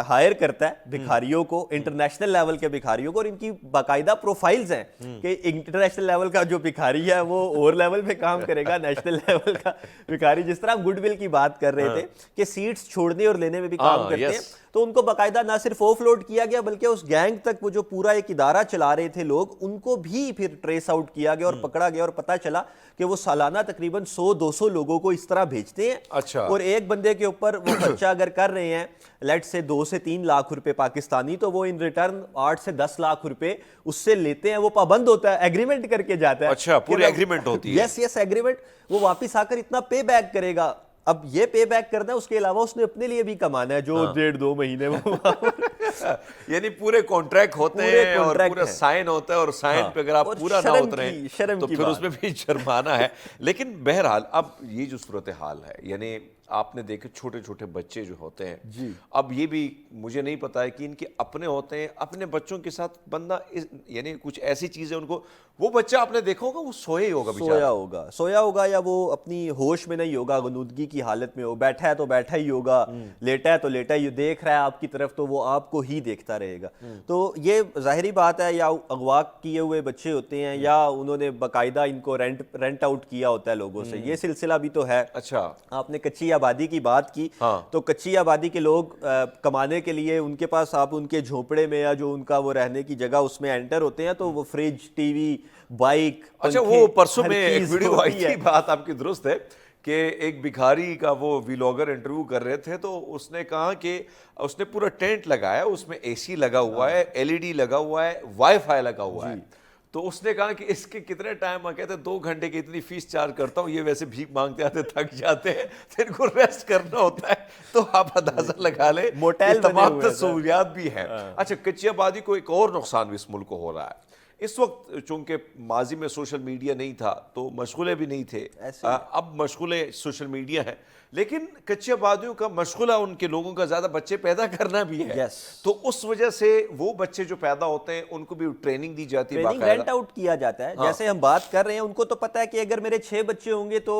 ہائر کرتا ہے, بھکاریوں کو, انٹرنیشنل لیول کے بھکاریوں کو, اور ان کی باقاعدہ پروفائلز ہیں کہ انٹرنیشنل لیول کا جو بھکاری ہے وہ اور لیول پہ کام کرے گا, نیشنل لیول کا بھکاری, جس طرح گڈ ول کی بات کر رہے تھے کہ سیٹس چھوڑنے اور لینے میں بھی کام کرتے ہیں, تو ان کو باقاعدہ نہ صرف آف لوڈ کیا گیا, بلکہ اس گینگ تک وہ جو پورا ایک ادارہ چلا رہے تھے لوگ, ان کو بھی پھر ٹریس آؤٹ کیا گیا اور پکڑا گیا, اور پتہ چلا کہ وہ سالانہ تقریباً 100-200 لوگوں کو اس طرح بھیجتے ہیں, اور ایک بندے کے اوپر وہ خرچہ اگر کر رہے ہیں لیٹ سے 2 سے 3 لاکھ روپے پاکستانی, تو وہ ان ریٹرن 8 سے 10 لاکھ روپے اس سے لیتے ہیں. وہ پابند ہوتا ہے, ایگریمنٹ کر کے جاتا ہے. اچھا, پوری ایگریمنٹ ہوتی ہے. یس ایگریمنٹ, وہ واپس آ کر اتنا پے بیک کرے گا. اب یہ پے بیک کرنا ہے, اس کے علاوہ اس نے اپنے لیے بھی کمانا ہے جو 1.5-2 مہینے میں یعنی پورے کانٹریکٹ ہوتے ہیں اور پورا سائن ہوتا ہے, اور سائن پہ اگر آپ پورا نہ اتریں تو پھر اس میں بھی جرمانہ ہے. لیکن بہرحال اب یہ جو صورتحال ہے, یعنی آپ نے دیکھے چھوٹے چھوٹے بچے جو ہوتے ہیں, اب یہ بھی مجھے نہیں پتا ہے کہ ان کے اپنے ہوتے ہیں, اپنے بچوں کے ساتھ بندہ یعنی کچھ ایسی چیزیں ان کو, وہ بچہ آپ نے دیکھا ہوگا وہ سویا ہوگا یا وہ اپنی ہوش میں نہیں ہوگا, غنودگی کی حالت میں ہو, بیٹھا ہے تو بیٹھا ہی ہوگا, لیٹا ہے تو لیٹا ہی, دیکھ رہا ہے آپ کی طرف تو وہ آپ کو ہی دیکھتا رہے گا. تو یہ ظاہری بات ہے, یا اغوا کیے ہوئے بچے ہوتے ہیں, یا انہوں نے باقاعدہ ان کو رینٹ آؤٹ کیا ہوتا ہے لوگوں سے, یہ سلسلہ بھی تو ہے. اچھا, آپ نے کچی آبادی کی بات کی, تو کچی آبادی کے لوگ کمانے کے لیے ان کے پاس, آپ ان کے جھونپڑے میں یا جو ان کا وہ رہنے کی جگہ اس میں انٹر ہوتے ہیں, تو وہ فریج, ٹی وی, بائک. اچھا, وہ پرسوں میں ایک ویڈیو آئی تھی, بات آپ کی درست ہے کہ ایک بھکاری کا وہ ویلوگر انٹرویو کر رہے تھے, تو اس نے کہا کہ اس نے پورا ٹینٹ لگایا, اس میں اے سی لگا ہوا ہے, ایل ای ڈی لگا ہوا ہے, وائی فائی لگا ہوا ہے. تو اس نے کہا کہ اس کے کتنے ٹائم, کہتے 2 گھنٹے کی اتنی فیس چارج کرتا ہوں, یہ ویسے بھیک مانگتے آتے تھک جاتے ہیں, پھر ان کو ریسٹ کرنا ہوتا ہے. تو آپ اندازہ لگا لیں, موٹیل تمام سہولیات بھی ہیں. اچھا, کچی آبادی کو ایک اور نقصان بھی اس ملک کو ہو رہا ہے, اس وقت چونکہ ماضی میں سوشل میڈیا نہیں تھا تو مشغولے بھی نہیں تھے, اب مشغولے سوشل میڈیا ہیں, لیکن کچی آبادیوں کا مشغلہ ان کے لوگوں کا زیادہ بچے پیدا کرنا بھی ہے. تو اس وجہ سے وہ بچے جو پیدا ہوتے ہیں ان کو بھی ٹریننگ دی جاتی ہے, ٹریننگ رینٹ آؤٹ کیا جاتا ہے. جیسے ہم بات کر رہے ہیں, ان کو تو پتہ ہے کہ اگر میرے 6 بچے ہوں گے تو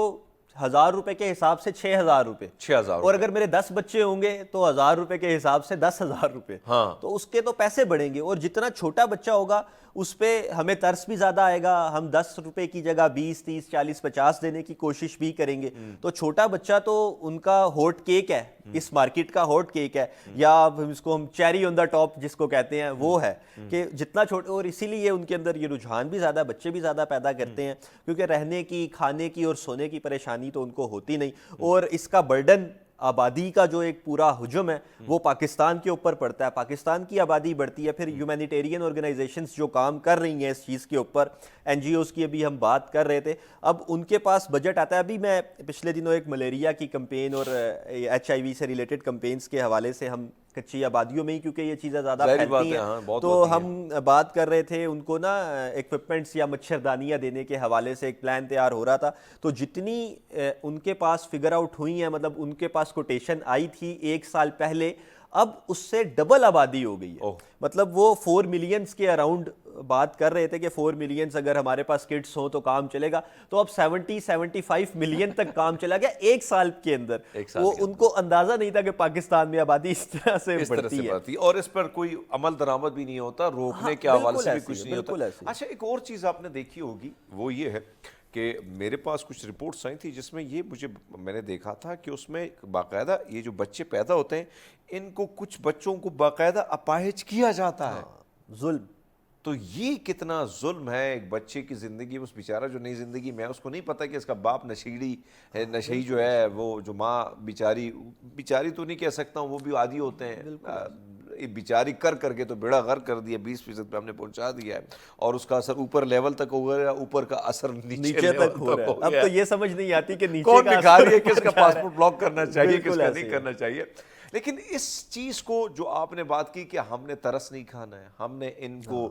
1000 روپے کے حساب سے 6000 روپے, اور اگر میرے 10 بچے ہوں گے تو 1000 روپے کے حساب سے 10,000 روپے. تو اس کے تو پیسے بڑھیں گے, اور جتنا چھوٹا بچہ ہوگا اس پہ ہمیں ترس بھی زیادہ آئے گا. ہم 10 روپے کی جگہ 20, 30, 40, 50 دینے کی کوشش بھی کریں گے. تو چھوٹا بچہ تو ان کا ہاٹ کیک ہے, اس مارکیٹ کا ہاٹ کیک ہے, یا اس کو ہم چیری آن دا ٹاپ جس کو کہتے ہیں وہ ہے کہ جتنا چھوٹا, اور اسی لیے ان کے اندر یہ رجحان بھی زیادہ, بچے بھی زیادہ پیدا کرتے ہیں, کیونکہ رہنے کی, کھانے کی اور سونے کی پریشانی تو ان کو ہوتی نہیں. اور اس کا برڈن آبادی کا جو ایک پورا ہجوم ہے وہ پاکستان کے اوپر پڑتا ہے. پاکستان کی آبادی بڑھتی ہے, پھر ہیومینیٹیرین آرگنائزیشنز جو کام کر رہی ہیں اس چیز کے اوپر, این جی اوز کی ابھی ہم بات کر رہے تھے, اب ان کے پاس بجٹ آتا ہے. ابھی میں پچھلے دنوں ایک ملیریا کی کمپین اور ایچ آئی وی سے ریلیٹڈ کمپینز کے حوالے سے, ہم کچی آبادیوں میں ہی کیونکہ یہ چیزیں زیادہ پھیلتی ہیں, تو ہم بات کر رہے تھے ان کو نا ایکوپمنٹس یا مچھردانیاں دینے کے حوالے سے ایک پلان تیار ہو رہا تھا. تو جتنی ان کے پاس فگر آؤٹ ہوئی ہیں, مطلب ان کے پاس کوٹیشن آئی تھی 1 سال پہلے, اب اس سے ڈبل آبادی ہو گئی ہے. مطلب وہ 4 ملینز کے اراؤنڈ بات کر رہے تھے کہ 4 ملینز اگر ہمارے پاس کٹس ہوں تو کام چلے گا, تو اب 70-75 ملین تک کام چلا گیا 1 سال کے اندر. وہ ان کو اندازہ نہیں تھا کہ پاکستان میں آبادی اس طرح سے بڑھتی ہے, اور اس پر کوئی عمل درآمد بھی نہیں ہوتا, روکنے کے حوالے سے بھی کچھ نہیں ہوتا. اچھا, ایک اور چیز آپ نے دیکھی ہوگی, وہ یہ ہے کہ میرے پاس کچھ رپورٹس آئی تھی جس میں یہ میں نے دیکھا تھا کہ اس میں باقاعدہ یہ جو بچے پیدا ہوتے ہیں ان کو, کچھ بچوں کو باقاعدہ اپاہج کیا جاتا ہے. ظلم. تو یہ کتنا ظلم ہے ایک بچے کی زندگی, اس بیچارہ جو نئی زندگی میں اس کو نہیں پتا کہ اس کا باپ نشئی جو ہے, وہ جو ماں بیچاری تو نہیں کہہ سکتا ہوں, وہ بھی عادی ہوتے ہیں, بیچاری کر کے تو بیڑا غرق کر دیا, 20% پہ ہم نے پہنچا دیا ہے, اور اس کا اثر اوپر لیول تک ہو گیا, اوپر کا اثر نیچے تک ہو گیا. اب تو یہ سمجھ نہیں آتی کہ نیچے کون دکھا رہی ہے کہ اس کا پاسپورٹ بلاک کرنا چاہیے, کس کا نہیں کرنا چاہیے. لیکن اس چیز کو جو آپ نے بات کی کہ ہم نے ترس نہیں کھانا ہے, ہم نے ان کو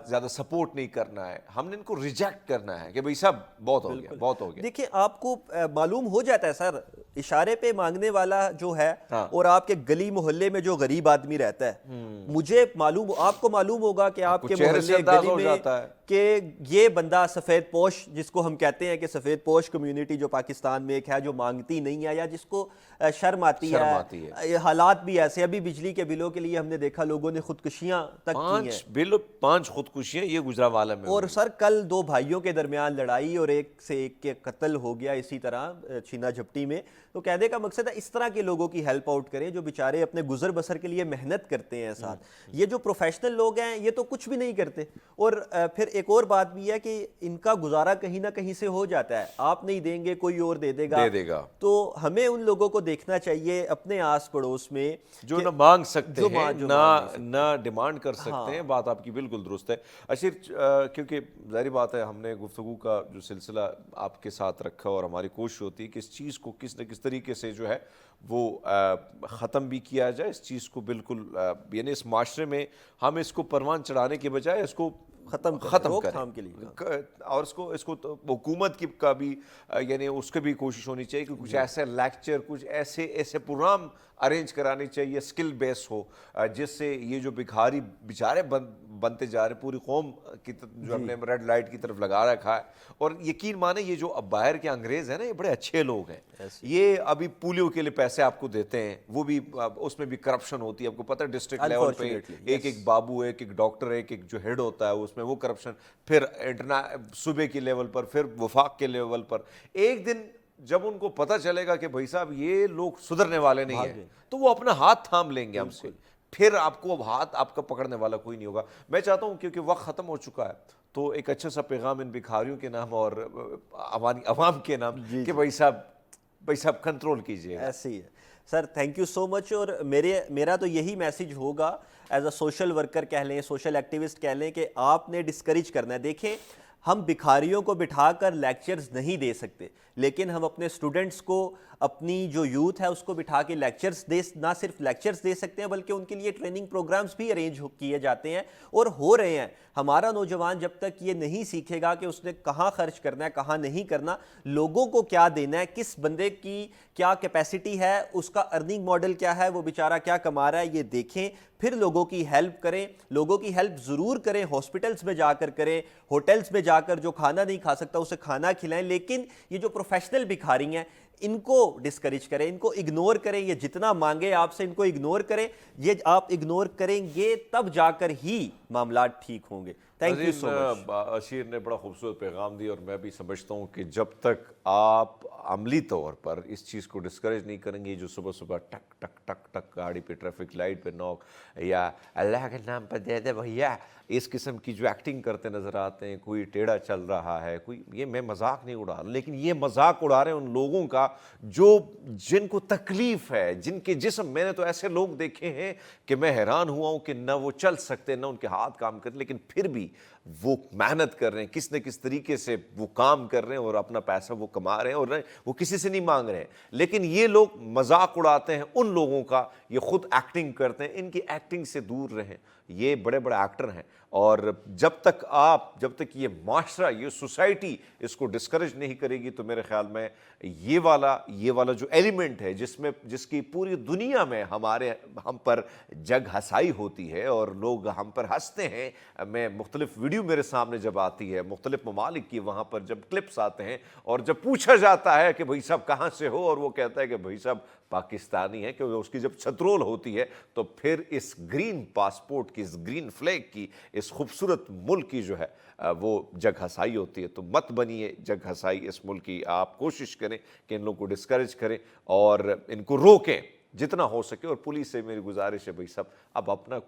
زیادہ سپورٹ نہیں کرنا ہے, ہم نے ان کو ریجیکٹ کرنا ہے کہ بھئی سب بہت ہو گیا, بہت ہو گیا. دیکھیں آپ کو معلوم ہو جاتا ہے سر, اشارے پہ مانگنے والا جو ہے, اور آپ کے گلی محلے میں جو غریب آدمی رہتا ہے, مجھے معلوم, آپ کو معلوم ہوگا کہ آپ کے محلے گلی میں کہ یہ بندہ سفید پوش, جس کو ہم کہتے ہیں کہ سفید پوش کمیونٹی جو پاکستان میں ایک ہے, جو مانگتی نہیں ہے یا جس کو شرم آتی ہے. حالات بھی ایسے, ابھی بجلی کے بلوں کے لیے ہم نے دیکھا لوگوں نے خودکشیاں تک کی ہیں, 5 خودکشیاں یہ گجرانوالہ میں. اور سر کل 2 بھائیوں کے درمیان لڑائی اور ایک سے ایک کے قتل ہو گیا اسی طرح چھینا جھپٹی میں. تو کہنے کا مقصد ہے اس طرح کے لوگوں کی ہیلپ آؤٹ کریں جو بیچارے اپنے گزر بسر کے لیے محنت کرتے ہیں ساتھ. یہ جو پروفیشنل لوگ ہیں یہ تو کچھ بھی نہیں کرتے, اور پھر ایک اور بات بھی ہے کہ ان کا گزارا کہیں نہ کہیں سے ہو جاتا ہے, آپ نہیں دیں گے کوئی اور دے دے گا. تو ہمیں ان لوگوں کو دیکھنا چاہیے اپنے آس پڑوس میں جو نہ مانگ سکتے ہیں نہ ڈیمانڈ کر سکتے ہیں. بات آپ کی بالکل درست ہے اشیر, کیونکہ ظاہری بات ہے ہم نے گفتگو کا جو سلسلہ آپ کے ساتھ رکھا, اور ہماری کوشش ہوتی ہے کہ اس چیز کو کس نہ کس طریقے سے جو ہے وہ ختم بھی کیا جائے. اس چیز کو بالکل, یعنی اس معاشرے میں ہم اس کو پروان چڑھانے کے بجائے اس کو ختم کریں, اور اس کو حکومت کی کا بھی, یعنی اس کی بھی کوشش ہونی چاہیے کہ کچھ ایسے لیکچر, کچھ ایسے پروگرام ارینج کرانی چاہیے اسکل بیس ہو, جس سے یہ جو بھکاری بیچارے بنتے جا رہے, پوری قوم کی جو ہم نے ریڈ لائٹ کی طرف لگا رکھا ہے. اور یقین مانے یہ جو اب باہر کے انگریز ہیں نا, یہ بڑے اچھے لوگ ہیں. یہ ابھی پولیو کے لیے پیسے آپ کو دیتے ہیں, وہ بھی اس میں بھی کرپشن ہوتی ہے, آپ کو پتہ ہے ڈسٹرکٹ لیول پہ ایک بابو, ایک ڈاکٹر, ایک جو ہیڈ ہوتا ہے اس میں وہ کرپشن, پھر صوبے کے لیول پر, پھر وفاق کے لیول پر. ایک دن جب ان کو پتہ چلے گا کہ بھائی صاحب یہ لوگ سدھرنے والے نہیں ہیں, تو وہ اپنا ہاتھ تھام لیں گے ہم سے, پھر آپ کو ہاتھ آپ کا پکڑنے والا کوئی نہیں ہوگا. میں چاہتا ہوں کیونکہ وقت ختم ہو چکا ہے, تو ایک اچھا سا پیغام ان بھکاریوں کے نام اور عوام کے نام کہ بھائی صاحب کنٹرول کیجیے. ایسے ہی ہے سر, تھینک یو سو مچ. اور میرا تو یہی میسیج ہوگا ایز اے سوشل ورکر کہہ لیں, سوشل ایکٹیوسٹ کہہ لیں, کہ آپ نے ڈسکریج کرنا ہے. دیکھیں ہم بھکاریوں کو بٹھا کر لیکچرز نہیں دے سکتے، لیکن ہم اپنے اسٹوڈنٹس کو، اپنی جو یوتھ ہے اس کو بٹھا کے لیکچرز نہ صرف لیکچرز دے سکتے ہیں بلکہ ان کے لیے ٹریننگ پروگرامز بھی ارینج کیے جاتے ہیں اور ہو رہے ہیں۔ ہمارا نوجوان جب تک یہ نہیں سیکھے گا کہ اس نے کہاں خرچ کرنا ہے، کہاں نہیں کرنا، لوگوں کو کیا دینا ہے، کس بندے کی کیا کیپیسٹی ہے، اس کا ارننگ ماڈل کیا ہے، وہ بیچارہ کیا کما رہا ہے، یہ دیکھیں، پھر لوگوں کی ہیلپ کریں۔ لوگوں کی ہیلپ ضرور کریں، ہاسپٹلز میں جا کر کریں، ہوٹلز میں جا کر جو کھانا نہیں کھا سکتا اسے کھانا کھلائیں، لیکن یہ جو پروفیشنل بھکاری ہیں ان کو ڈسکریج کریں، ان کو اگنور کریں۔ یہ جتنا مانگے آپ سے ان کو اگنور کریں، یہ آپ اگنور کریں گے تب جا کر ہی معاملات ٹھیک ہوں گے۔ تھینک یو سو مچ۔ اشیر نے بڑا خوبصورت پیغام دیا، اور میں بھی سمجھتا ہوں کہ جب تک آپ عملی طور پر اس چیز کو ڈسکریج نہیں کریں گے، جو صبح صبح ٹک ٹک ٹک ٹک گاڑی پہ ٹریفک لائٹ پہ نوک یا اللہ کے نام پہ دے دے بھیا، اس قسم کی جو ایکٹنگ کرتے نظر آتے ہیں، کوئی ٹیڑھا چل رہا ہے، کوئی، یہ میں مذاق نہیں اڑا رہا، لیکن یہ مذاق اڑا رہے ہیں ان لوگوں کا جن کو تکلیف ہے، جن کے جسم، میں نے تو ایسے لوگ دیکھے ہیں کہ میں حیران ہوا ہوں کہ نہ وہ چل سکتے، نہ ان کے ہاتھ کام کرتے، لیکن پھر بھی وہ محنت کر رہے ہیں، کس نہ کس طریقے سے وہ کام کر رہے ہیں اور اپنا پیسہ وہ کما رہے ہیں، اور وہ کسی سے نہیں مانگ رہے ہیں۔ لیکن یہ لوگ مذاق اڑاتے ہیں ان لوگوں کا، یہ خود ایکٹنگ کرتے ہیں، ان کی ایکٹنگ سے دور رہیں۔ یہ بڑے بڑے ایکٹر ہیں، اور جب تک یہ معاشرہ، یہ سوسائٹی اس کو ڈسکریج نہیں کرے گی تو میرے خیال میں یہ والا جو ایلیمنٹ ہے جس کی پوری دنیا میں ہم پر جگ ہسائی ہوتی ہے اور لوگ ہم پر ہنستے ہیں۔ میں مختلف ویڈیو میرے سامنے جب آتی ہے مختلف ممالک کی، وہاں پر جب کلپس آتے ہیں اور جب پوچھا جاتا ہے کہ بھائی صاحب کہاں سے ہو، اور وہ کہتا ہے کہ بھائی صاحب پاکستانی ہے، کیونکہ اس کی جب چھترول ہوتی ہے تو پھر اس گرین پاسپورٹ کی، اس گرین فلیگ کی، اس خوبصورت ملک کی جو ہے وہ جگ ہسائی ہوتی ہے۔ تو مت بنیے جگ ہسائی اس ملک کی، آپ کوشش کریں کہ ان لوگوں کو ڈسکریج کریں اور ان کو روکیں جتنا ہو سکے۔ اور پولیس سے میری گزارش ہے، بھائی صاحب اب اپنا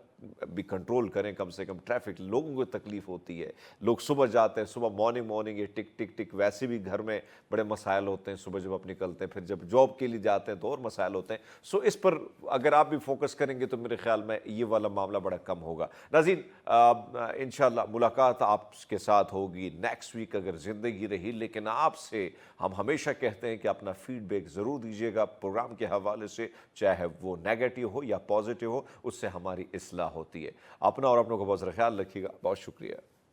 بھی کنٹرول کریں، کم سے کم ٹریفک، لوگوں کو تکلیف ہوتی ہے، لوگ صبح جاتے ہیں، صبح مارننگ یہ ٹک ٹک ٹک، ویسے بھی گھر میں بڑے مسائل ہوتے ہیں صبح جب آپ نکلتے ہیں، پھر جب جاب کے لیے جاتے ہیں تو اور مسائل ہوتے ہیں۔ سو اس پر اگر آپ بھی فوکس کریں گے تو میرے خیال میں یہ والا معاملہ بڑا کم ہوگا۔ ناظرین، انشاءاللہ ملاقات آپ کے ساتھ ہوگی نیکسٹ ویک اگر زندگی رہی، لیکن آپ سے ہم ہمیشہ کہتے ہیں کہ اپنا فیڈ بیک ضرور دیجیے گا پروگرام کے حوالے سے، چاہے وہ نیگیٹو ہو یا پازیٹیو ہو، اس سے ہماری اصلاح ہوتی ہے۔ اپنا اور اپنوں کا بہت سارا خیال رکھیے گا، بہت شکریہ۔